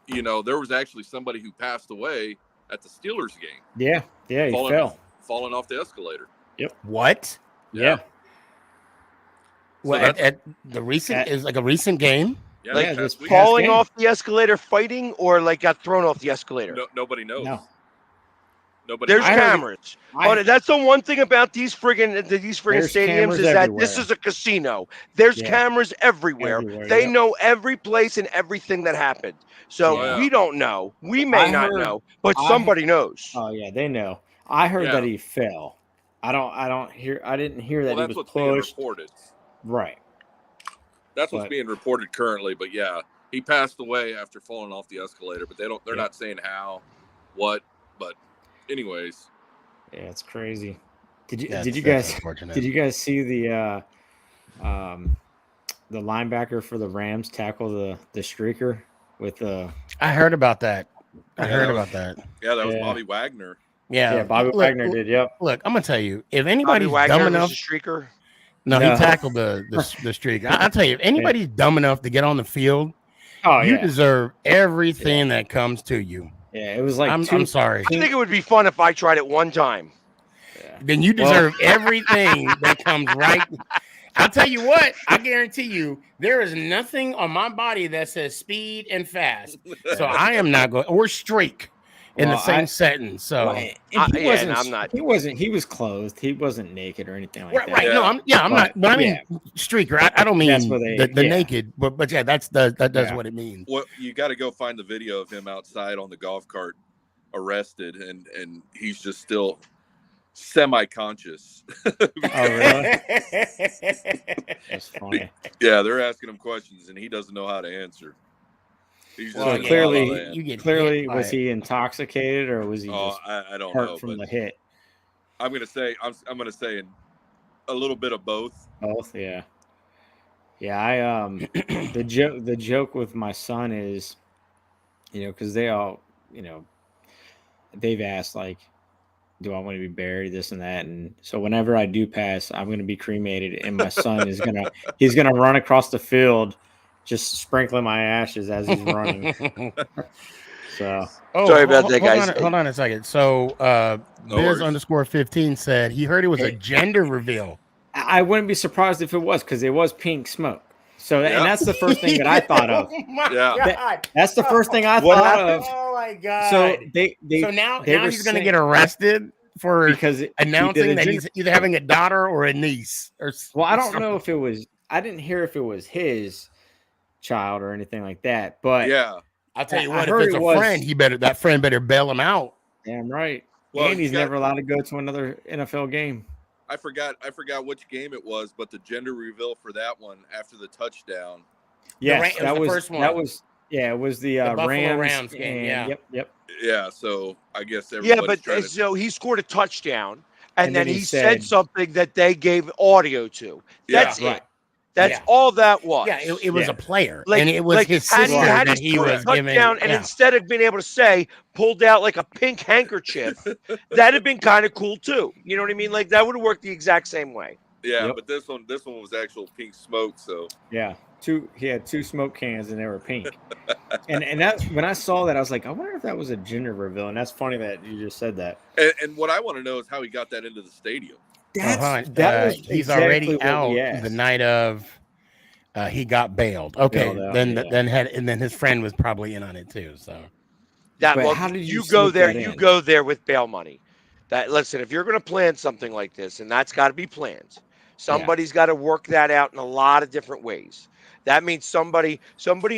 you know, there was actually somebody who passed away at the Steelers game. Yeah, he fell. Falling off the escalator. Yep. What? Yeah. Well, at the recent is like a recent game. Yeah, Like, this this week. Falling off the escalator, fighting, or like got thrown off the escalator. Nobody knows. No. Nobody. There's knows. cameras. That's the one thing about these friggin' stadiums cameras is that everywhere. this is a casino. There's cameras everywhere. They know every place and everything that happened. So we don't know. We may not know, but somebody knows. Oh yeah, they know. I heard that he fell. I didn't hear that he was what's pushed. being reported. Right. That's what's being reported currently. But yeah, he passed away after falling off the escalator. But they're not saying how, what. But anyways. Yeah, it's crazy. Did you guys see the linebacker for the Rams tackle the streaker with the? I heard about that. Yeah, that was Bobby Wagner. Yeah, Bobby Wagner did. Yep. Look, I'm gonna tell you, if anybody's Bobby Wagner dumb enough, was a streaker. No, he tackled the streak. I'll tell you, if anybody's dumb enough to get on the field, you deserve everything that comes to you. Yeah, it was like I'm sorry. I think it would be fun if I tried it one time. Yeah. Then you deserve everything that comes right. I'll tell you what, I guarantee you, there is nothing on my body that says speed and fast. So I am not going, or streak in the same sentence. So he was clothed. He wasn't naked or anything like that. Right. No, I'm not. But I mean, streaker. I don't mean the naked, but yeah, that's what it means. Well, you got to go find the video of him outside on the golf cart, arrested, and he's just still semi-conscious. Oh, really? That's funny. Yeah, they're asking him questions, and he doesn't know how to answer. He's just clearly, was he intoxicated or was he just I don't hurt know from the hit? I'm gonna say a little bit of both. Both, yeah. I the joke with my son is, because they all, they've asked like, do I want to be buried, this and that, and so whenever I do pass, I'm gonna be cremated, and my son is he's gonna run across the field, just sprinkling my ashes as he's running. So sorry about that, guys. Hold on a second. So Biz_15 said he heard it was a gender reveal. I wouldn't be surprised if it was, because it was pink smoke. So and that's the first thing that I thought of. That's the first thing I thought of. Oh my god! So now he's going to get arrested because announcing that he's either having a daughter or a niece. Well, I don't know if it was. I didn't hear if it was his child or anything like that. But I'll tell you what, if it's a friend, that friend better bail him out. Damn right. Well, and he's never allowed to go to another NFL game. I forgot which game it was, but the gender reveal for that one after the touchdown. Yes, that was the first one. That was it was the Rams game. Yep. Yeah, so I guess so he scored a touchdown, and then he said something that they gave audio to. That's it. That's all that was. Yeah, it was a player, and it was his sister that he was giving. And instead of being able to say, pulled out like a pink handkerchief, that'd have been kind of cool too. You know what I mean? Like that would have worked the exact same way. Yeah, but this one was actual pink smoke. So he had two smoke cans and they were pink. and that's when I saw that, I was like, I wonder if that was a gender reveal. And that's funny that you just said that. And what I want to know is how he got that into the stadium. He's already out the night of. He got bailed. Okay, then his friend was probably in on it too. So how did you go there? You go there with bail money. Listen, if you're going to plan something like this, and that's got to be planned. Somebody's got to work that out in a lot of different ways. That means somebody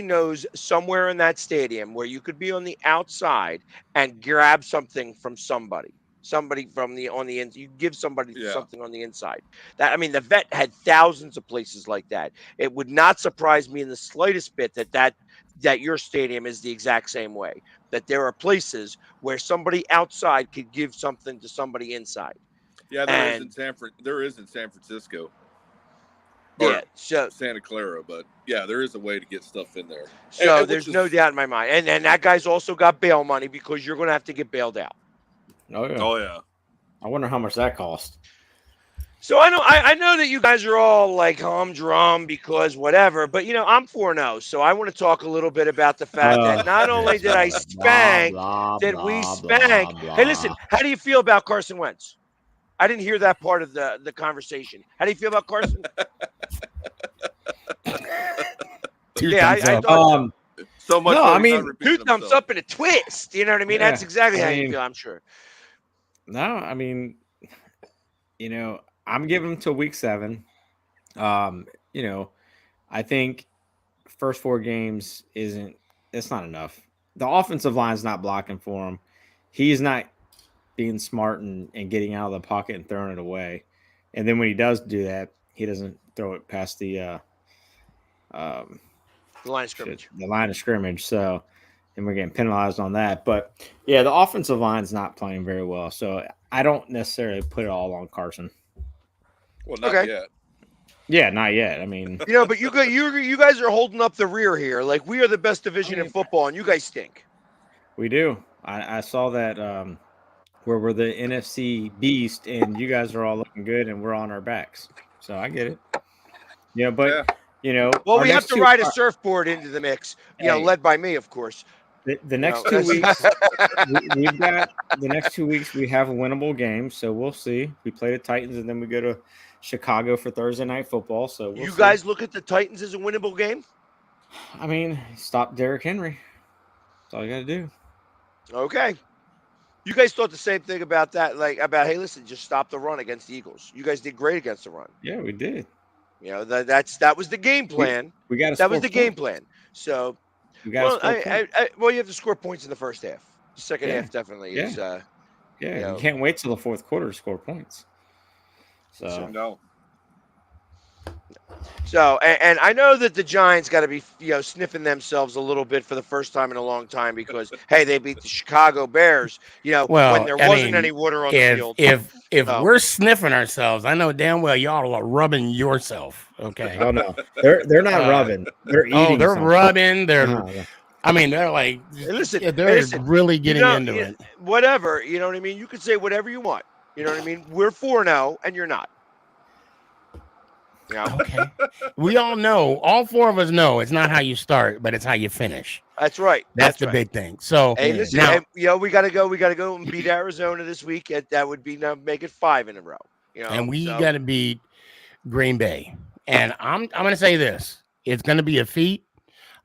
knows somewhere in that stadium where you could be on the outside and grab something from somebody. Somebody from the on the end, you give somebody Yeah. something on the inside. That I mean, the vet had thousands of places like that. It would not surprise me in the slightest bit that your stadium is the exact same way. That there are places where somebody outside could give something to somebody inside. Yeah, there is in San Francisco. Yeah, Or so Santa Clara, but yeah, there is a way to get stuff in there. so there's no doubt in my mind. And that guy's also got bail money because you're going to have to get bailed out. Oh yeah. Oh yeah. I wonder how much that cost. So I know that you guys are all like humdrum because whatever, but I'm 4-0, so I want to talk a little bit about the fact that not only did I spank, did we spank? Hey, listen, how do you feel about Carson Wentz? I didn't hear that part of the conversation. How do you feel about Carson? I thought so much. No, so I he's mean, not repeating 2 thumbs himself. up and a twist. You know what I mean? Yeah, That's exactly I how you mean- feel, I'm sure. No, I mean, I'm giving him till week 7. I think first 4 games it's not enough. The offensive line's not blocking for him. He's not being smart and getting out of the pocket and throwing it away. And then when he does do that, he doesn't throw it past the The line of scrimmage. the line of scrimmage. So, and we're getting penalized on that. But yeah, the offensive line's not playing very well. So I don't necessarily put it all on Carson. Well, not Okay. yet. Yeah, not yet. I mean, But you guys are holding up the rear here. Like we are the best division in football, and you guys stink. we do. I saw that where we're the NFC beast, and you guys are all looking good, and we're on our backs. So I get it. Yeah, but Well, our we have next to two- ride a surfboard into the mix. Hey. Led by me, of course. the next 2 that's- weeks. We've got the next 2 weeks. We have a winnable game, so we'll see. We play the Titans, and then we go to Chicago for Thursday night football. So we'll You see. guys look at the Titans as a winnable game? I mean, stop Derrick Henry. That's all you got to do. Okay. You guys thought the same thing about that, hey, listen, just stop the run against the Eagles. You guys did great against the run. Yeah, we did. That was the game plan. We got to. That was the game plan. So, We got you have to score points in the first half. The second Yeah. half definitely is. you can't wait till the fourth quarter to score points. So No. So, and I know that the Giants got to be, sniffing themselves a little bit for the first time in a long time because, hey, they beat the Chicago Bears, when there wasn't any water on the field. If we're sniffing ourselves, I know damn well y'all are rubbing yourself. Okay. Oh no, they're not rubbing. They're eating. Oh, they're something. rubbing. They're. No. I mean, they're like. Listen, they're really getting into it. Whatever, you know what I mean. You could say whatever you want. You know what I mean. We're 4-0, and you're not. Yeah. Okay. We all know, all 4 of us know, it's not how you start, but it's how you finish. That's right. That's the right. big thing. So hey, listen, now, we gotta go and beat Arizona this week. That would be make it 5 in a row. And we got to beat Green Bay. And I'm gonna say this: it's gonna be a feat.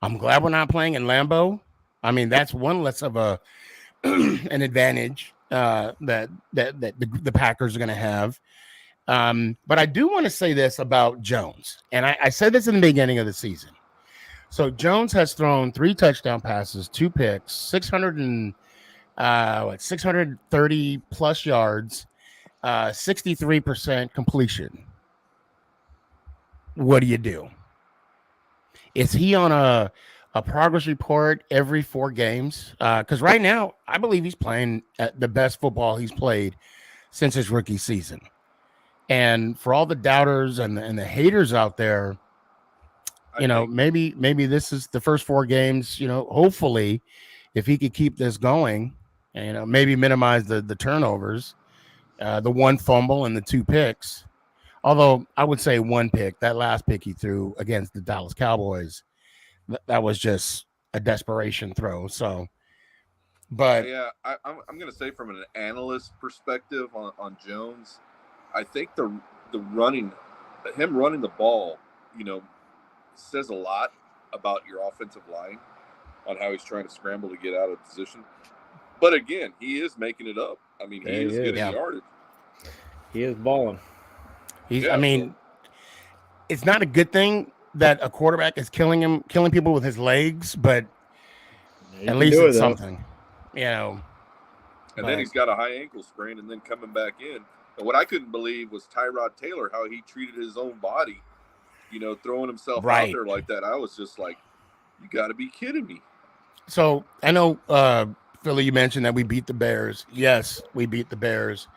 I'm glad we're not playing in Lambeau. I mean, that's one less of a an advantage that the Packers are gonna have. But I do want to say this about Jones, and I said this in the beginning of the season. So Jones has thrown 3 touchdown passes, 2 picks, 630 plus yards, 63% completion. What do you do? Is he on a progress report every 4 games? Because right now, I believe he's playing at the best football he's played since his rookie season. And for all the doubters and the haters out there, maybe this is the first 4 games. Hopefully, if he could keep this going, and maybe minimize the turnovers, the 1 fumble and the 2 picks. Although I would say 1 pick, that last pick he threw against the Dallas Cowboys, that was just a desperation throw. So, but yeah, I'm going to say from an analyst perspective on Jones. I think the running, him running the ball, says a lot about your offensive line on how he's trying to scramble to get out of position. But again, he is making it up. I mean, he is getting yardage. He is balling. I mean, it's not a good thing that a quarterback is killing people with his legs, but You at can least do it, it's though. something, you know. And But then he's got a high ankle sprain and then coming back in. And what I couldn't believe was Tyrod Taylor, how he treated his own body, throwing himself out right. there like that. I was just like, you got to be kidding me. So I know, Philly, you mentioned that we beat the Bears. Yes, we beat the Bears.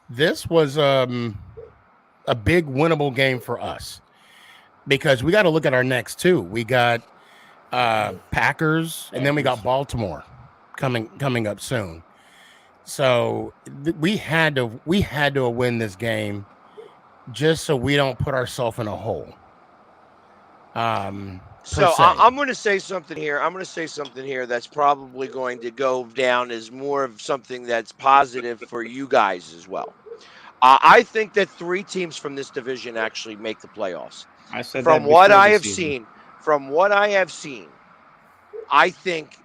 This was a big winnable game for us because we got to look at our next two. We got Packers, and then we got Baltimore coming up soon. So we had to win this game just so we don't put ourselves in a hole. So I'm going to say something here. I'm going to say something here that's probably going to go down as more of something that's positive for you guys as well. I think that 3 teams from this division actually make the playoffs. I said From that what before I the have season. seen,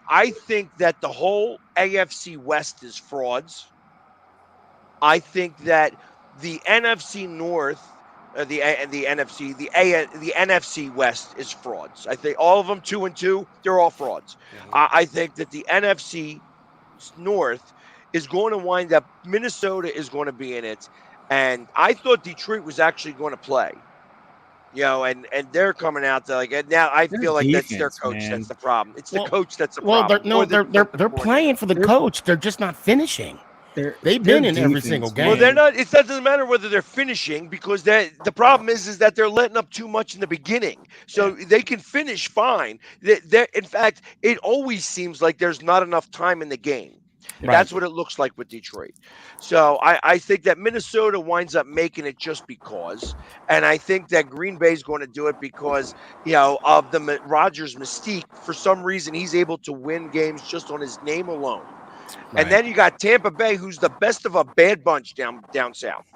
I think that the whole AFC West is frauds. I think that the NFC North, the NFC, the NFC West is frauds. I think all of them 2-2, they're all frauds. I think that the NFC North is going to wind up. Minnesota is going to be in it, and I thought Detroit was actually going to play. And they're coming out to and now I Their feel like that's their defense, coach man. that's the problem. It's the Well- coach that's the Well, problem. or the they're defensive playing coordinator. for the coach. They're just not finishing. They've Their been in every defense, single man. game. Well, they're not. It doesn't matter whether they're finishing because the problem is that they're letting up too much in the beginning. So they can finish fine. In fact, it always seems like there's not enough time in the game. Right. That's what it looks like with Detroit. So I think that Minnesota winds up making it just because, and I think that Green Bay is going to do it because of the Rodgers mystique. For some reason, he's able to win games just on his name alone. Right. And then you got Tampa Bay, who's the best of a bad bunch down south.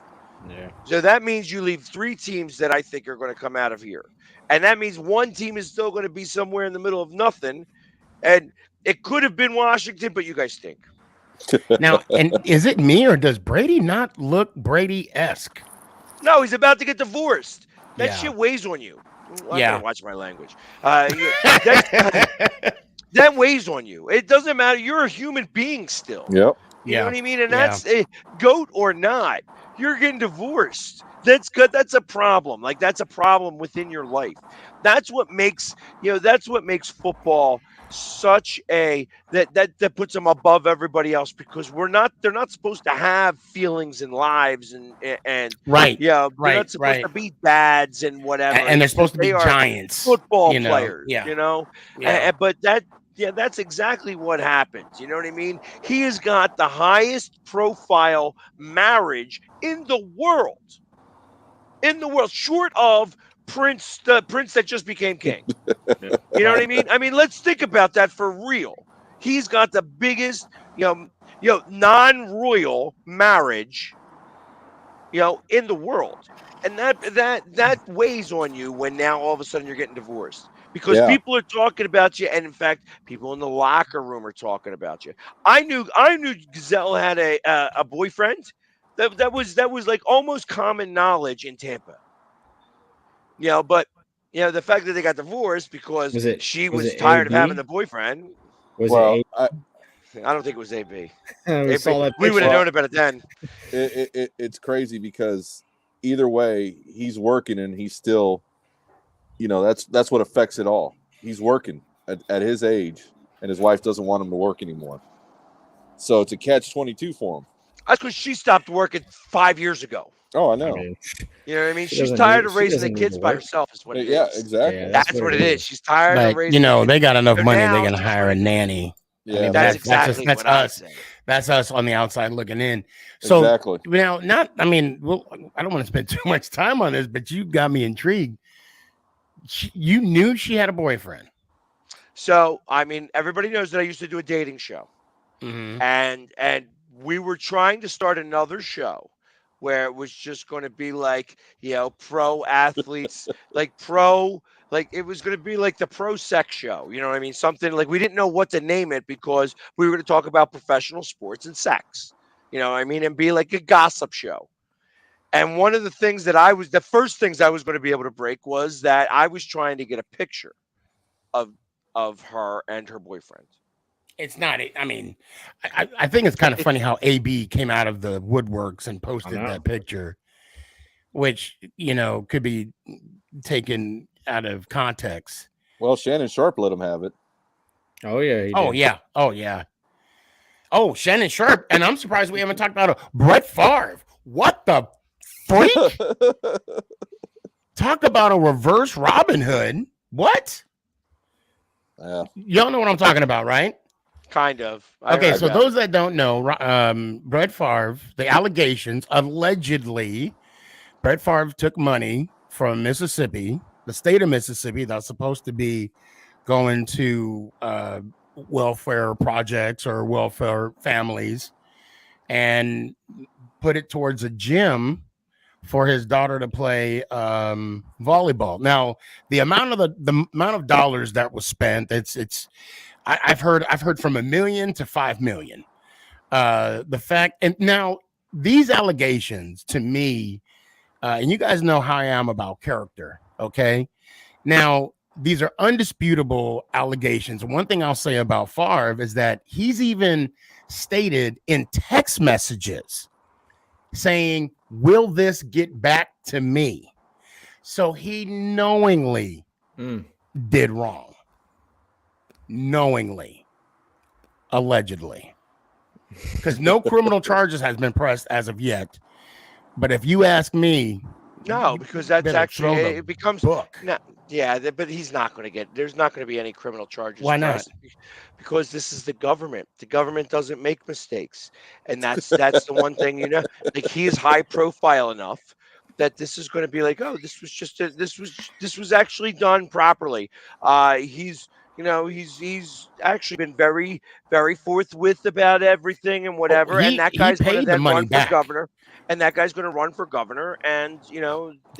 Yeah. So that means you leave 3 teams that I think are going to come out of here. And that means one team is still going to be somewhere in the middle of nothing. And it could have been Washington, but you guys stink. Now, and is it me or does Brady not look Brady-esque? No, he's about to get divorced. That Yeah. shit weighs on you. I'm Yeah. going to watch my language. That weighs on you. It doesn't matter. You're a human being still. Yep. You know what I mean? And Yeah. that's goat or not, you're getting divorced. That's good. That's a problem. Like that's a problem within your life. That's what makes football such a that puts them above everybody else because they're not supposed to have feelings and lives and Right. they're Right, not supposed to right. be dads and whatever. And they're It's supposed to be they are giants. football you know? players, Yeah. Yeah. But that's exactly what happens. You know what I mean? He has got the highest profile marriage in the world. Short of Prince, the prince that just became king. You know what I mean? I mean, let's think about that for real. He's got the biggest, non-royal marriage, in the world. And that weighs on you when now all of a sudden you're getting divorced because people are talking about you, and in fact, people in the locker room are talking about you. I knew Gazelle had a boyfriend that was like almost common knowledge in Tampa. But the fact that they got divorced because she was tired of having the boyfriend. Was Well, it I don't think it was AB. we saw that We would picture. have known about it then. it's crazy because either way, he's working and he's still, that's what affects it all. He's working at his age, and his wife doesn't want him to work anymore. So it's a catch-22 for him. That's because she stopped working 5 years ago. Oh, I know. I mean, You know what I mean? She She's doesn't tired need- of she raising doesn't the need kids to by work. herself. Is what it Yeah, is. exactly. Yeah, That's what it is. She's tired of But raising. the kids. they got enough So money. They're now gonna she's hire a ready. nanny. Yeah, I mean, That's exactly that's what I us. say. That's us on the outside looking in. So exactly. now, I don't want to spend too much time on this, but you got me intrigued. You knew she had a boyfriend. So I mean, everybody knows that I used to do a dating show, Mm-hmm. and we were trying to start another show where it was just going to be like pro athletes, like it was going to be like the pro sex show. You know what I mean? Something like we didn't know what to name it because we were going to talk about professional sports and sex. You know what I mean? And be like a gossip show. And one of the things the first things I was going to be able to break was that I was trying to get a picture of her and her boyfriend. It's not. I mean, I think it's kind of funny how AB came out of the woodworks and posted that picture, which could be taken out of context. Well, Shannon Sharp let him have it. Oh yeah. Oh yeah. Oh yeah. Oh, Shannon Sharp, and I'm surprised we haven't talked about Brett Favre. What the freak? Talk about a reverse Robin Hood. What? Yeah. Y'all know what I'm talking about, right? Kind of. Okay, so those that don't know, Brett Favre, the allegations, allegedly, Brett Favre took money from Mississippi, the state of Mississippi, that's supposed to be going to welfare projects or welfare families, and put it towards a gym for his daughter to play volleyball. Now, the amount of dollars that was spent, I've heard from $1 million to $5 million. The fact, and now these allegations to me, and you guys know how I am about character. Okay, now these are undisputable allegations. One thing I'll say about Favre is that he's even stated in text messages saying, "Will this get back to me?" So he knowingly did wrong. Knowingly, allegedly, because no criminal charges has been pressed as of yet. But if you ask me, no, because that's actually it becomes book. No, yeah, but he's not going to get. There's not going to be any criminal charges. Why not? Because this is the government. The government doesn't make mistakes, and that's the one thing Like, he is high profile enough that this is going to be like, oh, this was just this was actually done properly. He's actually been very, very forthwith about everything and whatever. And that guy's going to then run for governor. And that guy's going to run for governor. And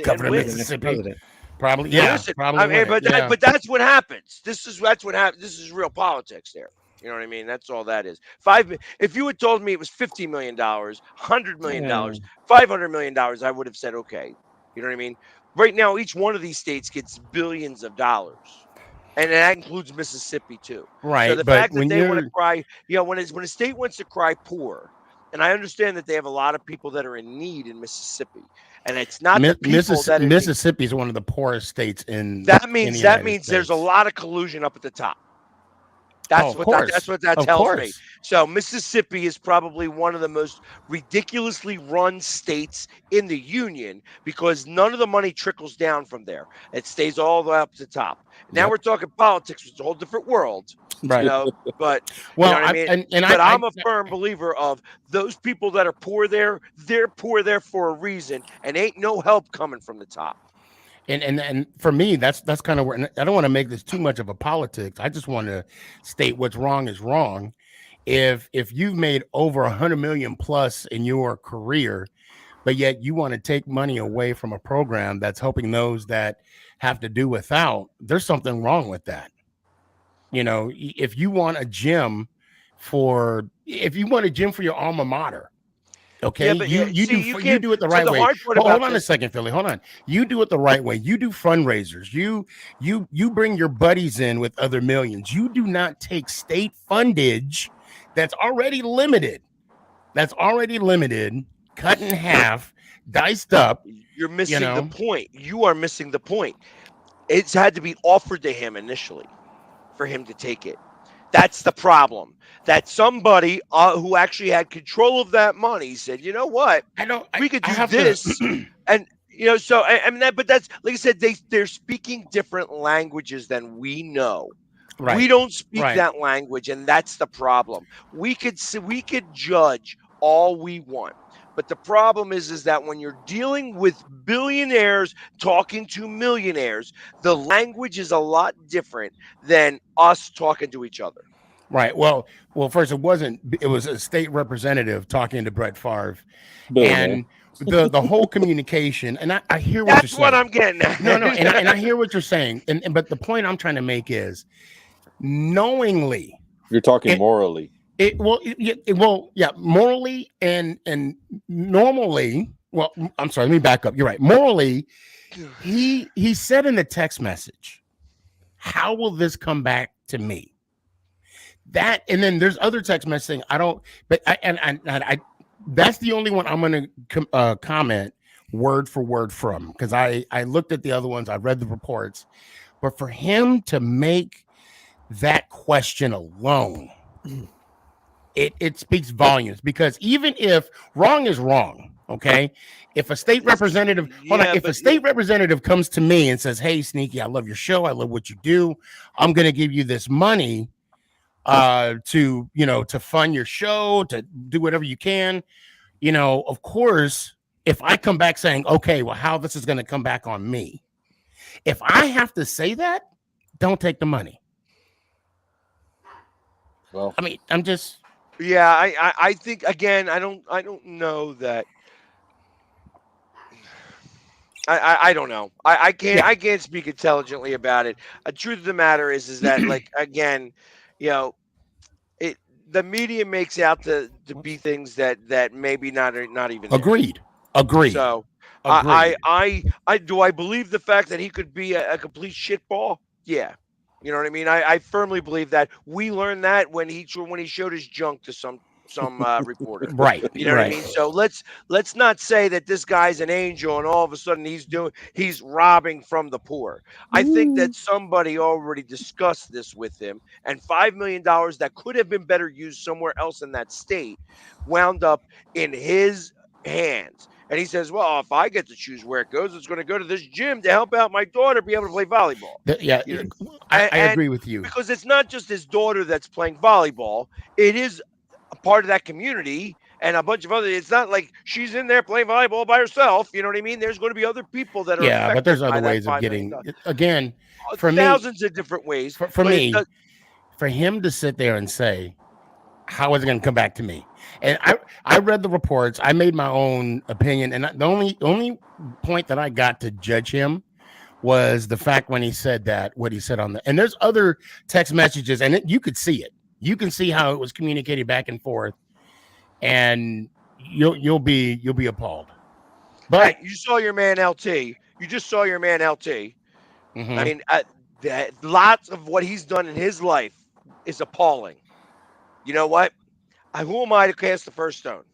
governor of Mississippi, probably. Yeah, listen, probably. But that's what happens. That's what happens. This is real politics there. You know what I mean? That's all that is. If you had told me it was $50 million, $100 million, $500 million, I would have said okay. You know what I mean? Right now, each one of these states gets billions of dollars. And that includes Mississippi too. Right. So the fact that they want to cry, when a state wants to cry poor, and I understand that they have a lot of people that are in need in Mississippi, and it's not the people that Mississippi is one of the poorest states in. That means there's a lot of collusion up at the top. That's what that tells me. So Mississippi is probably one of the most ridiculously run states in the union because none of the money trickles down from there. It stays all the way up to the top. Now we're talking politics, which is a whole different world. Right. But well, I'm a firm believer of those people that are poor there, they're poor there for a reason, and ain't no help coming from the top. And for me, that's kind of where I don't want to make this too much of a politics. I just want to state what's wrong is wrong. If you've made over 100 million plus in your career, but yet you want to take money away from a program that's helping those that have to do without, there's something wrong with that. If you want a gym for your alma mater. Okay, you do it the right way. Hold on a second, Philly. Hold on. You do it the right way. You do fundraisers. You bring your buddies in with other millions. You do not take state fundage that's already limited. Cut in half, diced up. You're missing the point. You are missing the point. It's had to be offered to him initially for him to take it. That's the problem. That somebody who actually had control of that money said, you know what? We could do this. And, so, I mean, but that's, like I said, they're speaking different languages than we know. Right. We don't speak that language, and that's the problem. We could judge all we want. But the problem is that when you're dealing with billionaires talking to millionaires, the language is a lot different than us talking to each other. Right. Well, first it was a state representative talking to Brett Favre, and the whole communication. And I hear what you're saying. That's what I'm getting at. No, and I hear what you're saying. But the point I'm trying to make is, knowingly, you're talking morally. Morally and normally, well, I'm sorry. Let me back up. You're right. Morally, he said in the text message, "How will this come back to me?" That, and then there's other text messaging. I don't, but I that's the only one I'm going to comment word for word from, because I looked at the other ones. I read the reports, but for him to make that question alone, it speaks volumes, because even if wrong is wrong, okay, if a state representative if a state representative comes to me and says, "Hey, Sneaky, I love your show, I love what you do, I'm going to give you this money to, to fund your show, to do whatever you can," of course, if I come back saying, "Okay, well, how this is going to come back on me," if I have to say that, don't take the money. Well, I mean, I'm just, Yeah, I think, again, I don't know that. I don't know. I can't yeah, I can't speak intelligently about it. The truth of the matter is that, like, again, you know, it the media makes out to be things that maybe not even there. agreed, agreed, So agreed. I do I believe the fact that he could be a complete shitball? Yeah. You know what I mean? I firmly believe that. We learned that when he showed his junk to some reporter. Right, You know what I right. mean? So let's not say that this guy's an angel and all of a sudden he's robbing from the poor. I think that somebody already discussed this with him, and $5 million that could have been better used somewhere else in that state wound up in his hands. And he says, "Well, if I get to choose where it goes, it's going to go to this gym to help out my daughter be able to play volleyball." Yeah, You know, I and agree with you. because it's not just his daughter that's playing volleyball, it is a part of that community and a bunch of other. It's not like she's in there playing volleyball by herself. You know what I mean? There's going to be other people that are Yeah, but affected there's other by that ways of $5 million. getting, again, for me, Thousands of different ways, for but it me, does. for him to sit there and say, "How is it going to come back to me?" And I read the reports. I made my own opinion, and the only point that I got to judge him was the fact when he said that, what he said on the, and there's other text messages, and you could see it. You can see how it was communicated back and forth, and you'll be appalled. But Hey, you saw your man LT. You just saw your man LT. I mhm, mean, lots of what he's done in his life is appalling. You know what? Who am I to cast the first stone?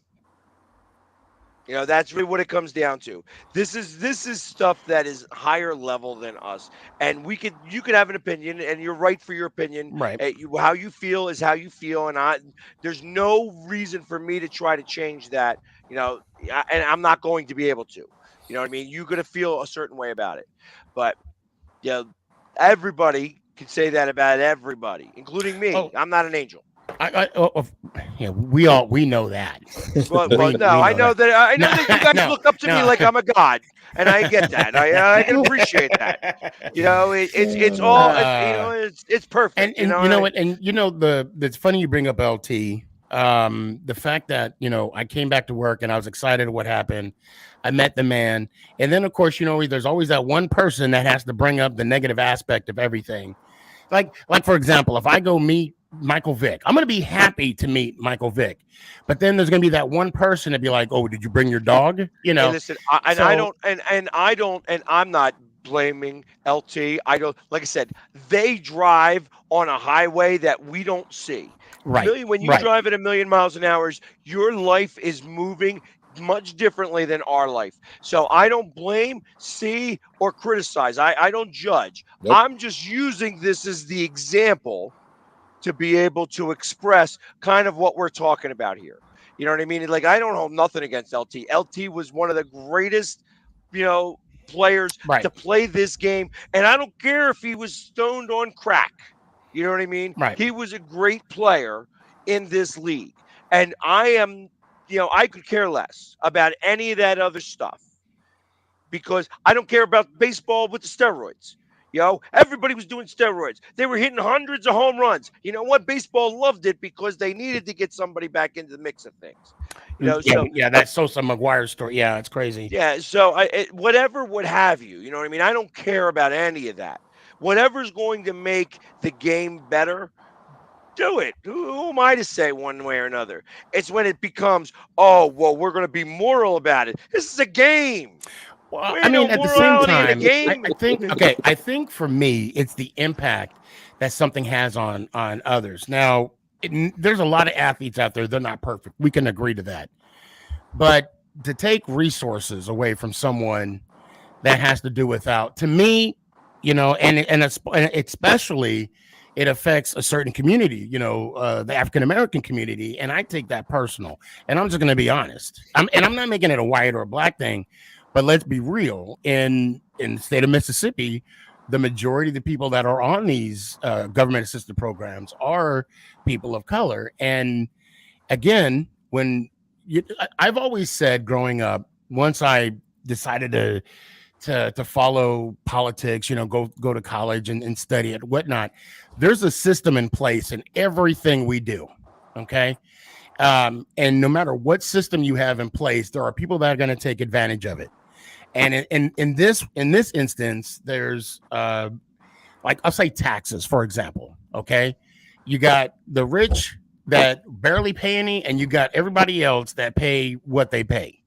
That's really what it comes down to. This is stuff that is higher level than us, and you could have an opinion, and you're right for your opinion. right. How you feel is how you feel, and there's no reason for me to try to change that. And I'm not going to be able to. You know what I mean? You're gonna feel a certain way about it, but yeah, everybody can say that about everybody, including me. Oh, I'm not an angel. yeah, we know that. Well, no, We I know know that. that I No, know that you guys no, look up to me no. like I'm a god, and I get that. I can appreciate that. It's all it's And perfect. you know what? And it's funny you bring up LT. The fact that I came back to work and I was excited at what happened. I met the man, and then of course there's always that one person that has to bring up the negative aspect of everything. Like for example, if I go meet Michael Vick, I'm gonna be happy to meet Michael Vick, but then there's gonna be that one person to be like, "Oh, did you bring your dog?" Hey, listen, I So don't, and I don't, and I'm not blaming LT. I don't, like I said, they drive on a highway that we don't see. right, When you right, drive at 1,000,000 miles an hour, your life is moving much differently than our life. So I don't blame, see, or criticize. I don't judge. nope. I'm just using this as the example to be able to express kind of what we're talking about here. You know what I mean? Like, I don't hold nothing against LT. LT was one of the greatest, you know, players right, to play this game. And I don't care if he was stoned on crack. You know what I mean? right. He was a great player in this league. And I could care less about any of that other stuff because I don't care about baseball with the steroids. Everybody was doing steroids. They were hitting hundreds of home runs. You know what? Baseball loved it because they needed to get somebody back into the mix of things. Yeah, So yeah. That's Sosa McGuire story. Yeah, it's crazy. yeah, so whatever would have you. You know what I mean? I don't care about any of that. Whatever's going to make the game better, do it. Who am I to say one way or another? It's when it becomes, oh, well, we're going to be moral about it. This is a game. Well, We I ain't no mean, at the same morality in a time, game. I think for me, it's the impact that something has on others. Now, there's a lot of athletes out there; they're not perfect. We can agree to that. But to take resources away from someone that has to do without, to me, and especially it affects a certain community, the African American community, and I take that personal. And I'm just going to be honest. I'm not making it a white or a black thing, but let's be real. In the state of Mississippi, the majority of the people that are on these government assisted programs are people of color. And again, I've always said growing up, once I decided to follow politics, go to college and study it, whatnot. There's a system in place in everything we do. Okay. And no matter what system you have in place, there are people that are going to take advantage of it. And in this instance, there's like I'll say taxes, for example. Okay. You got the rich that barely pay any, and you got everybody else that pay what they pay.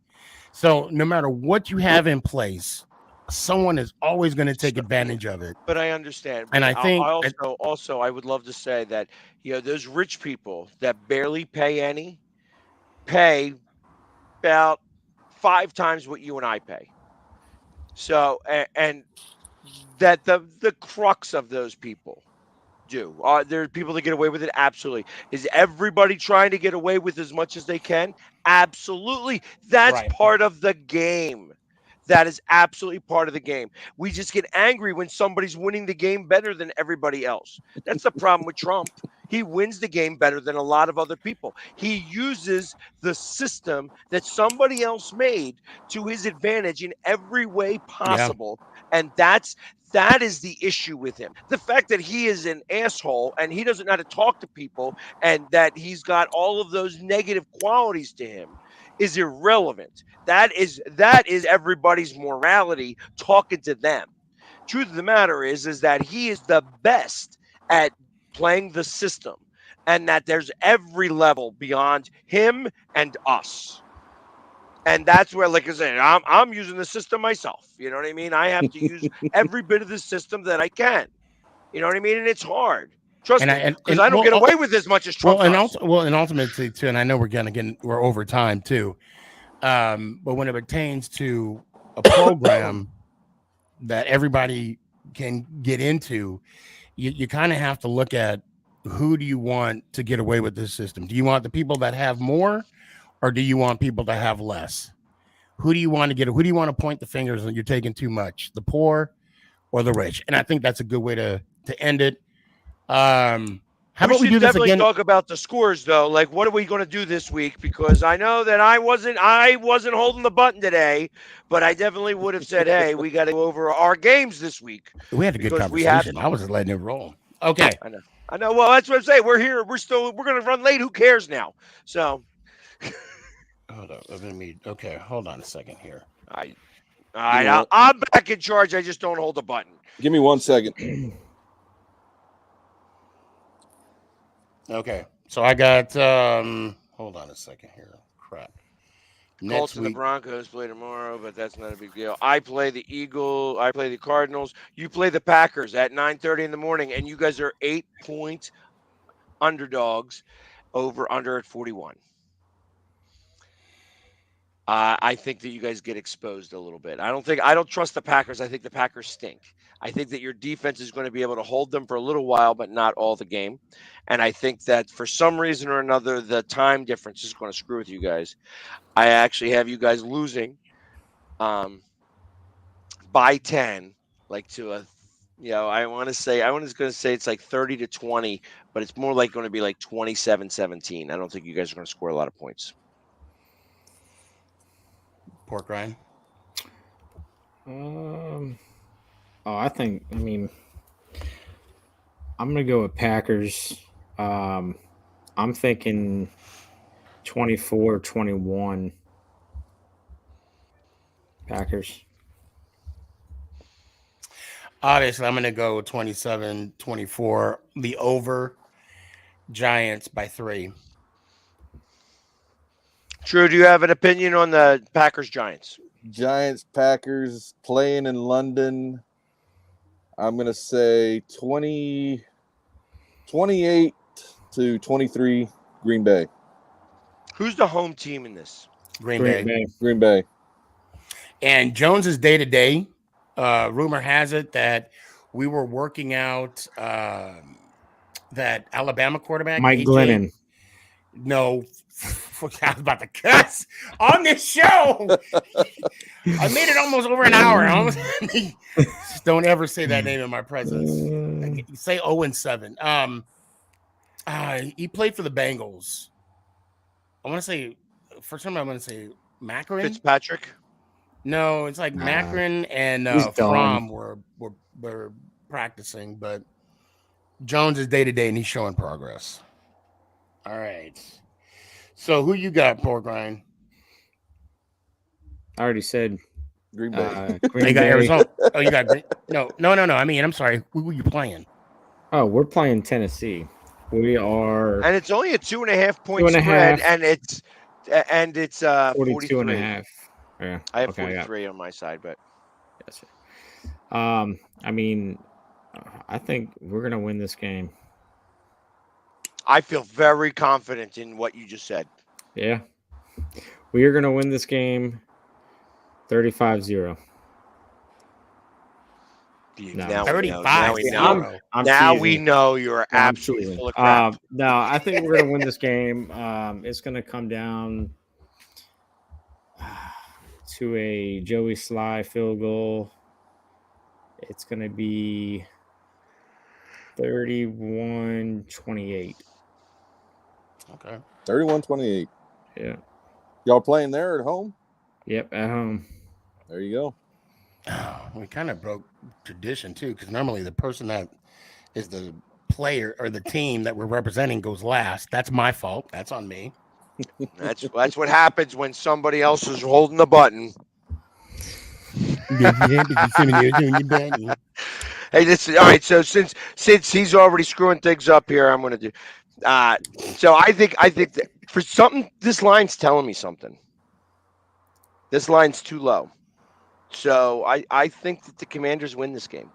So no matter what you have in place, someone is always going to take advantage of it. But I understand. And But I think, also I would love to say that those rich people that barely pay any pay about 5 times what you and I pay. So and that the crux of those people do. Are there people that get away with it? Absolutely. Is everybody trying to get away with as much as they can? Absolutely. That's right. part of the game. That is absolutely part of the game. We just get angry when somebody's winning the game better than everybody else. That's the problem with Trump. He wins the game better than a lot of other people. He uses the system that somebody else made to his advantage in every way Yeah. possible. And that is the issue with him. The fact that he is an asshole and he doesn't know how to talk to people and that he's got all of those negative qualities to him is irrelevant. That is everybody's morality talking to them. Truth of the matter is that he is the best at playing the system and that there's every level beyond him and us. And that's where, like I said, I'm using the system myself. You know what I mean? I have to use every bit of the system that I can. You know what I mean? And it's hard. Trust And I me, because I don't get away with as much as Trump does. and ultimately too, and I know we're over time too. But when it pertains to a program that everybody can get into, you kind of have to look at who do you want to get away with this system? Do you want the people that have more, or do you want people that have less? Who do you want to Who do you want to point the fingers and you're taking too much? The poor or the rich? And I think that's a good way to end it. How about we should do this definitely again? talk about the scores though. Like, what are we going to do this week? Because I know that I wasn't holding the button today, but I definitely would have said, hey, we got to go over our games this week. We had a good Because we have conversation. I was just letting it roll. Okay. I know. Well, that's what I'm saying. We're here. We're going to run late. Who cares now? So, Hold on. Okay, hold on a second here. all right, I'm back in charge. I just don't hold the button. Give me 1 second. Okay. So I got hold on a second here. Crap. Colts and the Broncos play tomorrow, but that's not a big deal. I play the Eagles. I play the Cardinals. You play the Packers at 9:30 in the morning, and you guys are 8-point underdogs under at 41. I think that you guys get exposed a little bit. I don't trust the Packers. I think the Packers stink. I think that your defense is going to be able to hold them for a little while, but not all the game. And I think that for some reason or another, the time difference is going to screw with you guys. I actually have you guys losing by 10, like to a, I was going to say it's like 30-20, but it's more like going to be like 27-17. I don't think you guys are going to score a lot of points. Pork Ryan. I mean, I'm gonna go with Packers. I'm thinking 24-21 Packers. Obviously, I'm going to go 27-24, the over. Giants by 3. Drew, do you have an opinion on the Packers Giants? Giants, Packers playing in London. I'm going to say 28 to 23 Green Bay. Who's the home team in this? Green Bay. Green Bay. And Jones is day to day. Rumor has it that we were working out that Alabama quarterback, Mike AJ. Glennon. No, I was about to cuss on this show. I made it almost over an hour. Don't ever say that name in my presence. Say 0-7. He played for the Bengals. I want to say, for some, I'm going to say Macron. Fitzpatrick. No, it's like Macron and Fromm were practicing, but Jones is day to day and he's showing progress. All right. So who you got, Pork Ryan? I already said Green Bay. Green You got Bay. Arizona. Oh, you got Green. No. I mean, I'm sorry. Who are you playing? Oh, we're playing Tennessee. We are And it's only a 2.5-point spread, and it's 42 and a 43. half. Yeah. I have okay, 43 on my side, but yes. I mean, I think we're gonna win this game. I feel very confident in what you just said. Yeah. We are gonna win this game 35-0. No. Now 35. we know you're absolutely full of crap. No, I think we're gonna win this game. It's gonna come down to a Joey Sly field goal. It's gonna be 31-28. Okay. 31-28. Yeah. Y'all playing there at home? Yep, at home. There you go. Oh, we kind of broke tradition too, because normally the person that is the player or the team that we're representing goes last. That's my fault. That's on me. That's what happens when somebody else is holding the button. Hey, this is all right. So since he's already screwing things up here, I'm going to do. So I think that for something, this line's telling me something. This line's too low. So I think that the Commanders win this game.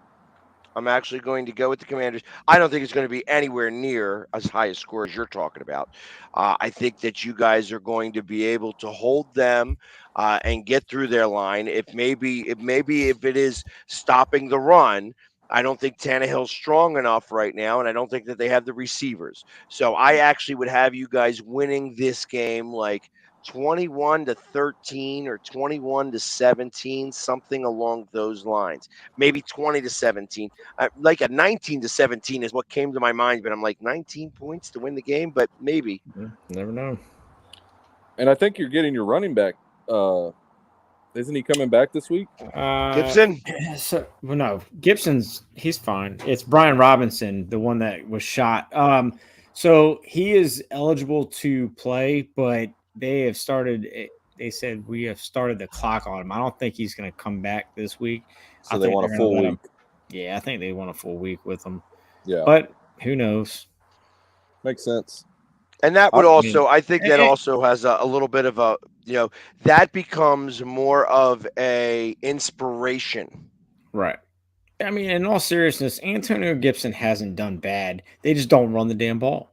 I'm actually going to go with the Commanders. I don't think it's going to be anywhere near as high a score as you're talking about. I think that you guys are going to be able to hold them and get through their line. If it is stopping the run, I don't think Tannehill's strong enough right now, and I don't think that they have the receivers. So I actually would have you guys winning this game like 21-13 or 21-17, something along those lines. Maybe 20-17. Like a 19-17 is what came to my mind, but I'm like 19 points to win the game, but maybe. Never know. And I think you're getting your running back. Isn't he coming back this week? Gibson? No, he's fine. It's Brian Robinson, the one that was shot. So he is eligible to play, but they said we have started the clock on him. I don't think he's going to come back this week. So they want a full week. Yeah, I think they want a full week with him. Yeah. But who knows? Makes sense. And that would I think that also has a little bit of a, that becomes more of a inspiration. Right. I mean, in all seriousness, Antonio Gibson hasn't done bad. They just don't run the damn ball.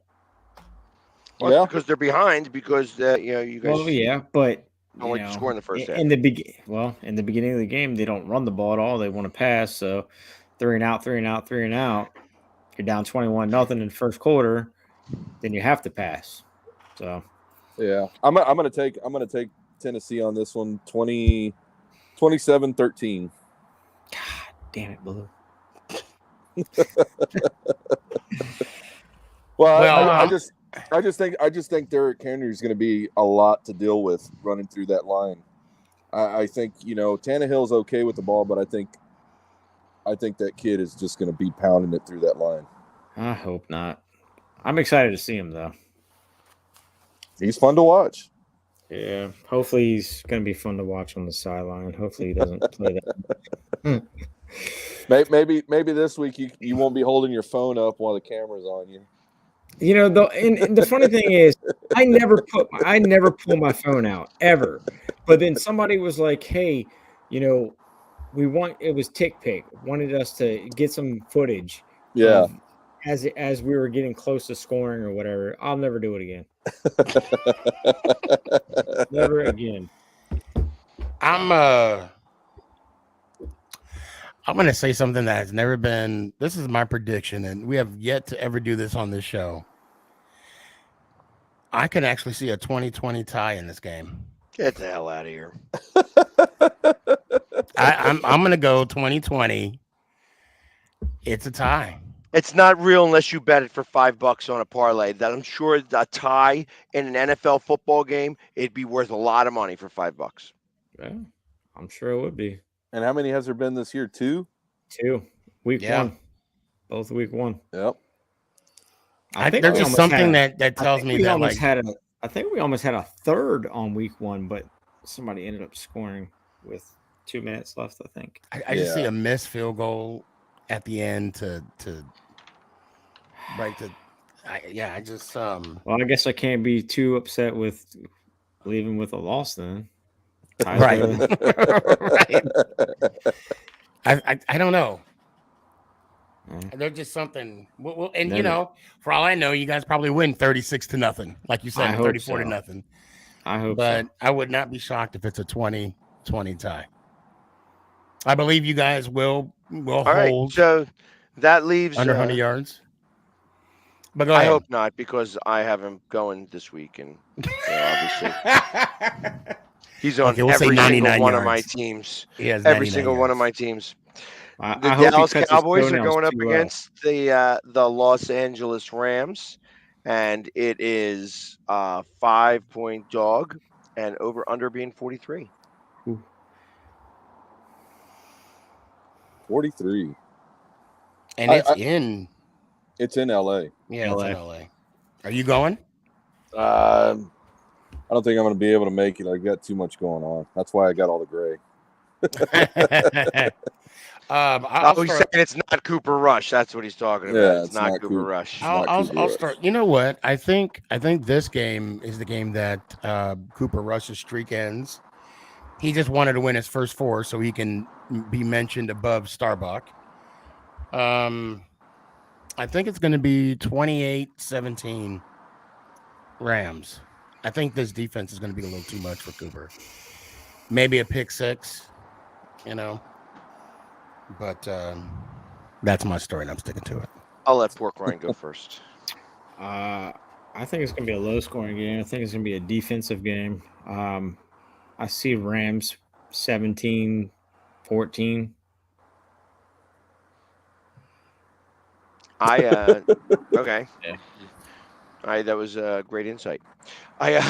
Well, because they're behind because, you guys. Well, yeah, but don't like to score in the first half. In the beginning of the game, they don't run the ball at all. They want to pass. So 3 and out. You're down 21-0 in the first quarter. Then you have to pass. So yeah, I'm gonna take Tennessee on this one, 27-13. God damn it, Blue. I just think Derrick Henry is going to be a lot to deal with running through that line. I think Tannehill's okay with the ball, but I think that kid is just going to be pounding it through that line. I hope not. I'm excited to see him though. He's fun to watch. Yeah, hopefully he's going to be fun to watch on the sideline. Hopefully he doesn't play that. Maybe this week you won't be holding your phone up while the camera's on you. You know, though, and the funny thing is, I never pull my phone out ever. But then somebody was like, "Hey, you know, it was TickPick wanted us to get some footage Yeah. of as we were getting close to scoring or whatever." I'll never do it again. Never again. I'm gonna say something that has never been. This is my prediction, and we have yet to ever do this on this show. I can actually see a 2020 tie in this game. Get the hell out of here. I'm gonna go 2020. It's a tie. It's not real unless you bet it for $5 on a parlay. That I'm sure a tie in an NFL football game, it'd be worth a lot of money for $5. Yeah, I'm sure it would be. And how many has there been this year? 2? 2. Week Yeah. 1. Both week 1. Yep. There's just something that tells me that like I think we almost had a third on week 1, but somebody ended up scoring with 2 minutes left, I think. I just see a missed field goal at the end to break the. I just Well, I guess I can't be too upset with leaving with a loss then. Right. Right. I don't know. There's just something. Well, and you know, for all I know, you guys probably win 36-0, like you said, 34-0. I hope, but I would not be shocked if it's a 20-20 tie. I believe you guys will All hold. right, so that leaves under 100 yards. But go I ahead. hope not, because I have him going this week, and obviously he's on we'll say every single 99 one of my yards. teams. He has Every 99 single one of yards. my teams. I The hope he Dallas cuts his Cowboys are toenails going up too well. against the Los Angeles Rams, and it is 5-point dog, and over under being 43. 43. And it's in. It's in LA. Yeah, it's in LA. Are you going? I don't think I'm going to be able to make it. I've got too much going on. That's why I got all the gray. He's saying it's not Cooper Rush. That's what he's talking about. Yeah, it's not Cooper Rush. I'll start. You know what? I think this game is the game that Cooper Rush's streak ends. He just wanted to win his first 4 so he can be mentioned above Starbuck. I think it's going to be 28-17 Rams. I think this defense is going to be a little too much for Cooper. Maybe a pick 6, you know. But that's my story, and I'm sticking to it. I'll let Pork Rind go first. I think it's going to be a low-scoring game. I think it's going to be a defensive game. I see Rams 17-14. Okay. Yeah. That was a great insight. I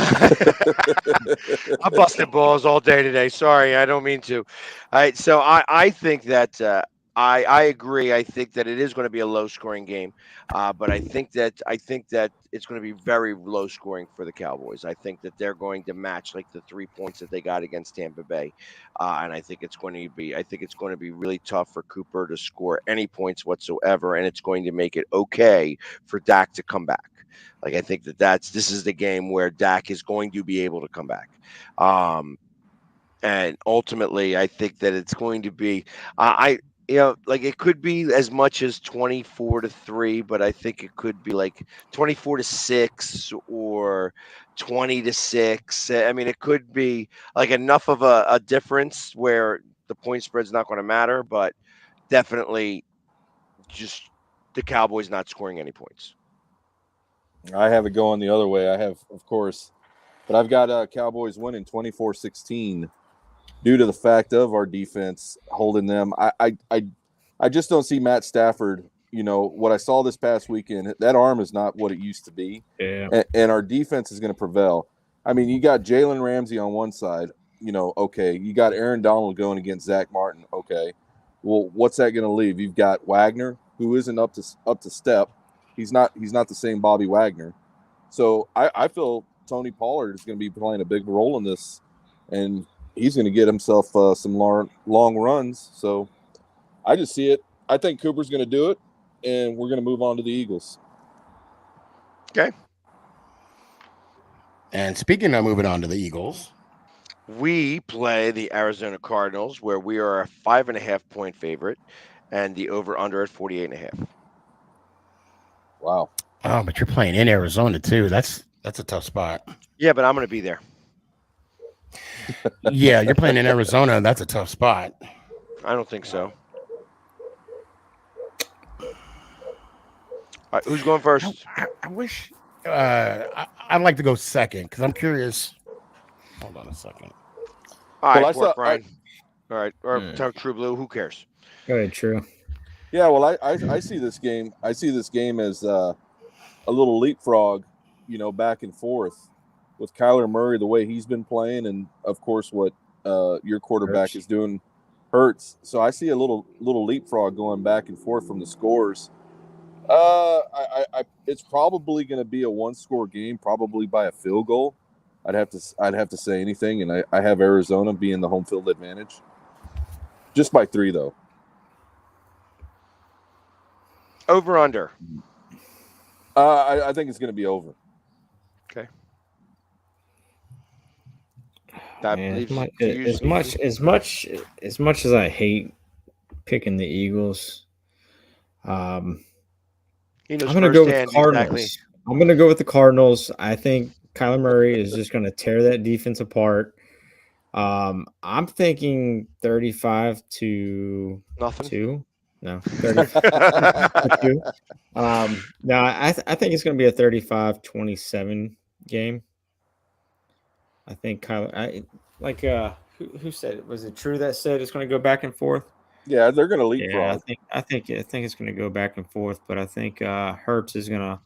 busted balls all day today. Sorry, I don't mean to. All right, so I think that I agree. I think that it is going to be a low-scoring game, but I think that it's going to be very low-scoring for the Cowboys. I think that they're going to match like the 3 points that they got against Tampa Bay, and I think it's going to be really tough for Cooper to score any points whatsoever, and it's going to make it okay for Dak to come back. Like, I think this is the game where Dak is going to be able to come back. And ultimately, I think that it's going to be, it could be as much as 24-3, but I think it could be like 24-6 or 20-6. I mean, it could be like enough of a difference where the point spread's not going to matter, but definitely just the Cowboys not scoring any points. I have it going the other way. I have, of course, but I've got Cowboys winning 24-16 due to the fact of our defense holding them. I just don't see Matt Stafford. You know, what I saw this past weekend, that arm is not what it used to be. Yeah. And our defense is going to prevail. I mean, you got Jalen Ramsey on one side, you know, okay. You got Aaron Donald going against Zach Martin, okay. Well, what's that going to leave? You've got Wagner, who isn't up to step. He's not the same Bobby Wagner. So I feel Tony Pollard is going to be playing a big role in this, and he's going to get himself some long runs. So I just see it. I think Cooper's going to do it, and we're going to move on to the Eagles. Okay. And speaking of moving on to the Eagles, We play the Arizona Cardinals, where we are a 5.5 point favorite, and the over under at 48.5. Wow. oh, but you're playing in Arizona too. That's a tough spot. Yeah, but I'm going to be there. Yeah, you're playing in Arizona. That's a tough spot. I don't think so. All right, who's going first? I wish I'd like to go second because I'm curious. Hold on a second. All Well, right, I saw- work, Ryan. All right, or Hmm. talk True Blue. Who cares? Go ahead, True. Yeah, well, I see this game. I see this game as a little leapfrog, back and forth with Kyler Murray the way he's been playing, and of course what your quarterback Hurts. is doing hurts. So I see a little leapfrog going back and forth from the scores. It's probably going to be a one-score game, probably by a field goal. I'd have to say anything, and I have Arizona being the home field advantage, just by 3 though. Over under. I think it's going to be over. That Man, leaves as, to you, as much as I hate picking the Eagles, he knows I'm going to go with the firsthand Cardinals. exactly. I'm going to go with the Cardinals. I think Kyler Murray is just going to tear that defense apart. I'm thinking 35 to Nothing. 2. No, 35 to 2. No, I think it's going to be a 35-27 game. I think Kyler, who said it? Was it True that said it's going to go back and forth? Yeah, they're going to Yeah, leapfrog. I think it's going to go back and forth, but I think Hurts is going to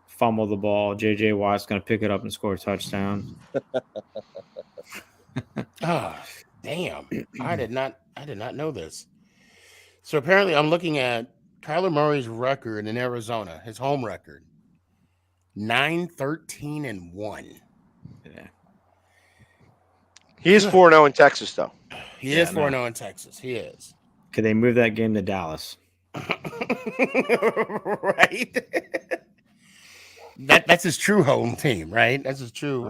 fumble the ball. JJ Watt's going to pick it up and score a touchdown. Oh, damn. I did not know this. So apparently I'm looking at Kyler Murray's record in Arizona, his home record. 9-13-1. Yeah. He is 4-0 in Texas, though. He Yeah, is 4-0 in Texas. He is. Could they move that game to Dallas? Right? That's his true home team, right? That's his true.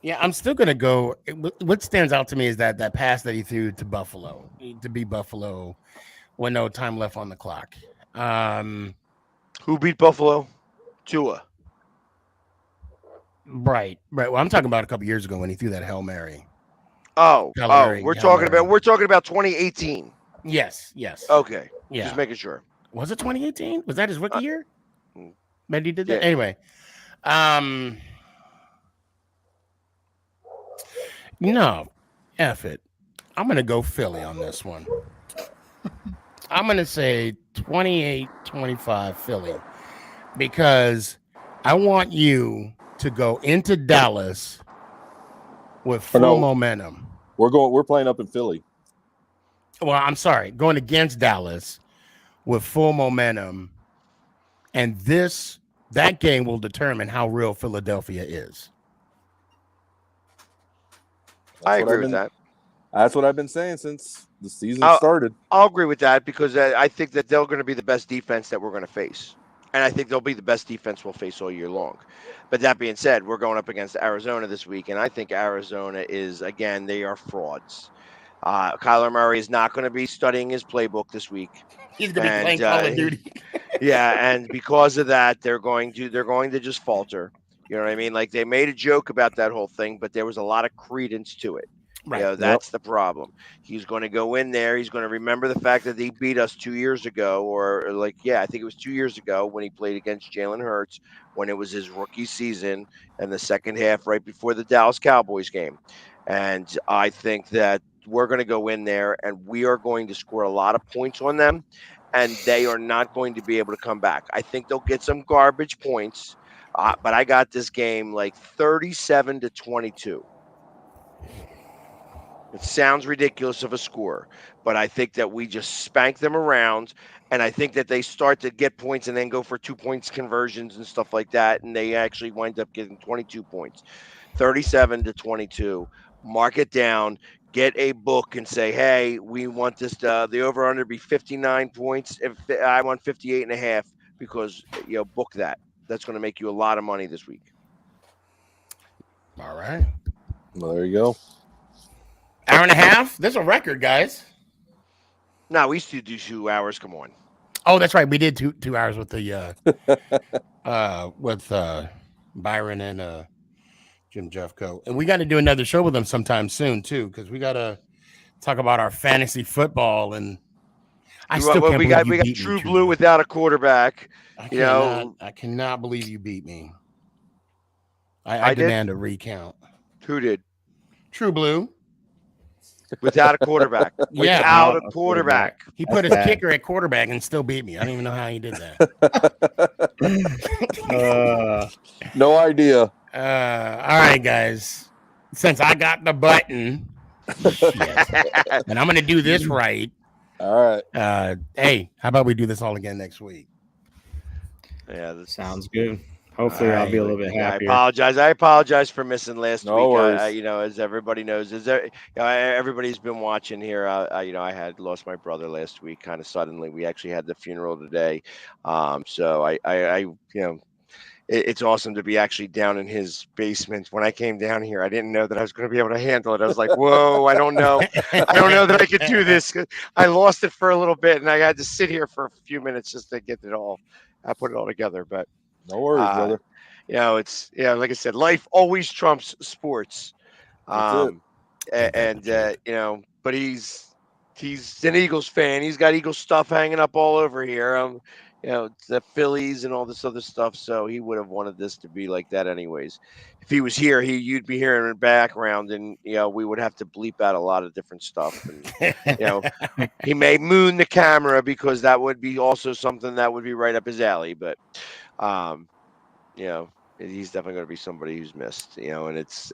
Yeah, I'm still gonna go. What stands out to me is that pass that he threw to Buffalo to beat Buffalo when no time left on the clock. Who beat Buffalo? Tua. Right. Well, I'm talking about a couple years ago when he threw that Hail Mary. Oh, Hail Mary, we're Hail talking Mary. about 2018. Yes. Okay, Yeah. just making sure. Was it 2018? Was that his rookie year? mm, Maybe he did that. yeah. Anyway, no, F it. I'm gonna go Philly on this one. I'm gonna say 28-25 Philly because I want you to go into Dallas with full momentum. We're playing up in Philly. Well, I'm sorry, going against Dallas with full momentum, and that game will determine how real Philadelphia is. I agree with that. That's what I've been saying since the season started. I'll agree with that because I think that they're going to be the best defense that we're going to face. And I think they'll be the best defense we'll face all year long. But that being said, we're going up against Arizona this week, and I think Arizona is, again, they are frauds. Kyler Murray is not going to be studying his playbook this week. He's going to be playing Call of Duty. Yeah, and because of that, they're going to just falter. You know what I mean? Like, they made a joke about that whole thing, but there was a lot of credence to it. Right. That's the problem. He's going to go in there. He's going to remember the fact that he beat us 2 years ago, I think it was 2 years ago when he played against Jalen Hurts when it was his rookie season and the second half right before the Dallas Cowboys game. And I think that we're going to go in there and we are going to score a lot of points on them, and they are not going to be able to come back. I think they'll get some garbage points, but I got this game like 37-22. It sounds ridiculous of a score, but I think that we just spank them around, and I think that they start to get points and then go for 2 points conversions and stuff like that, and they actually wind up getting 22 points. 37-22. Mark it down. Get a book and say, hey, we want this the over-under to be 59 points. If I want 58.5, because book that. That's going to make you a lot of money this week. All right. Well, there you go. Hour and a half. That's a record, guys. No, we used to do 2 hours. Come on. Oh, that's right. We did 2 hours with the with Byron and Jim Jeffco, and we got to do another show with them sometime soon too, because we got to talk about our fantasy football. And I still can't we believe got you beat True me, Blue without a quarterback. I cannot believe you beat me. I demand a recount. Who did? True Blue. Without a quarterback. Yeah. Without a quarterback. He put his kicker at quarterback and still beat me. I don't even know how he did that. No idea. All right, guys. Since I got the button, and I'm gonna do this right. All right. Hey, how about we do this all again next week? Yeah, that sounds good. Hopefully, I'll be a little bit happier. I apologize for missing last No week. worries. As everybody knows, everybody's been watching here. I had lost my brother last week, kind of suddenly. We actually had the funeral today. So it's awesome to be actually down in his basement. When I came down here, I didn't know that I was going to be able to handle it. I was like, whoa, I don't know. I don't know that I could do this. I lost it for a little bit, and I had to sit here for a few minutes just to get it all. I put it all together, but. No worries, brother. It's like I said, life always trumps sports. That's But he's an Eagles fan. He's got Eagles stuff hanging up all over here. The Phillies and all this other stuff. So he would have wanted this to be like that anyways. If he was here, you'd be hearing in the background, and we would have to bleep out a lot of different stuff. And he may moon the camera because that would be also something that would be right up his alley. But he's definitely going to be somebody who's missed. And it's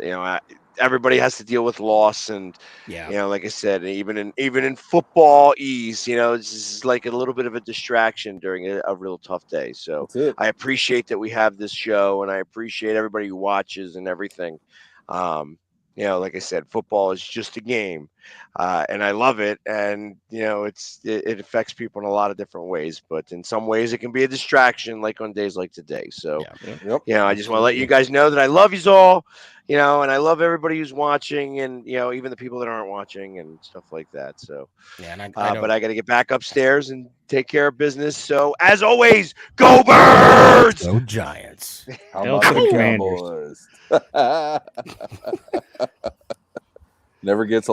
everybody has to deal with loss, and like I said, even in football, it's just like a little bit of a distraction during a real tough day. So I appreciate that we have this show, and I appreciate everybody who watches and everything. Like I said, football is just a game, and I love it. And it affects people in a lot of different ways, but in some ways it can be a distraction, like on days like today. So, I just want to let you guys know that I love you all, and I love everybody who's watching, and even the people that aren't watching and stuff like that. So, but I got to get back upstairs and take care of business. So, as always, go Birds! Go Giants! How Hail about to the the Commanders. Cowboys? Never gets old.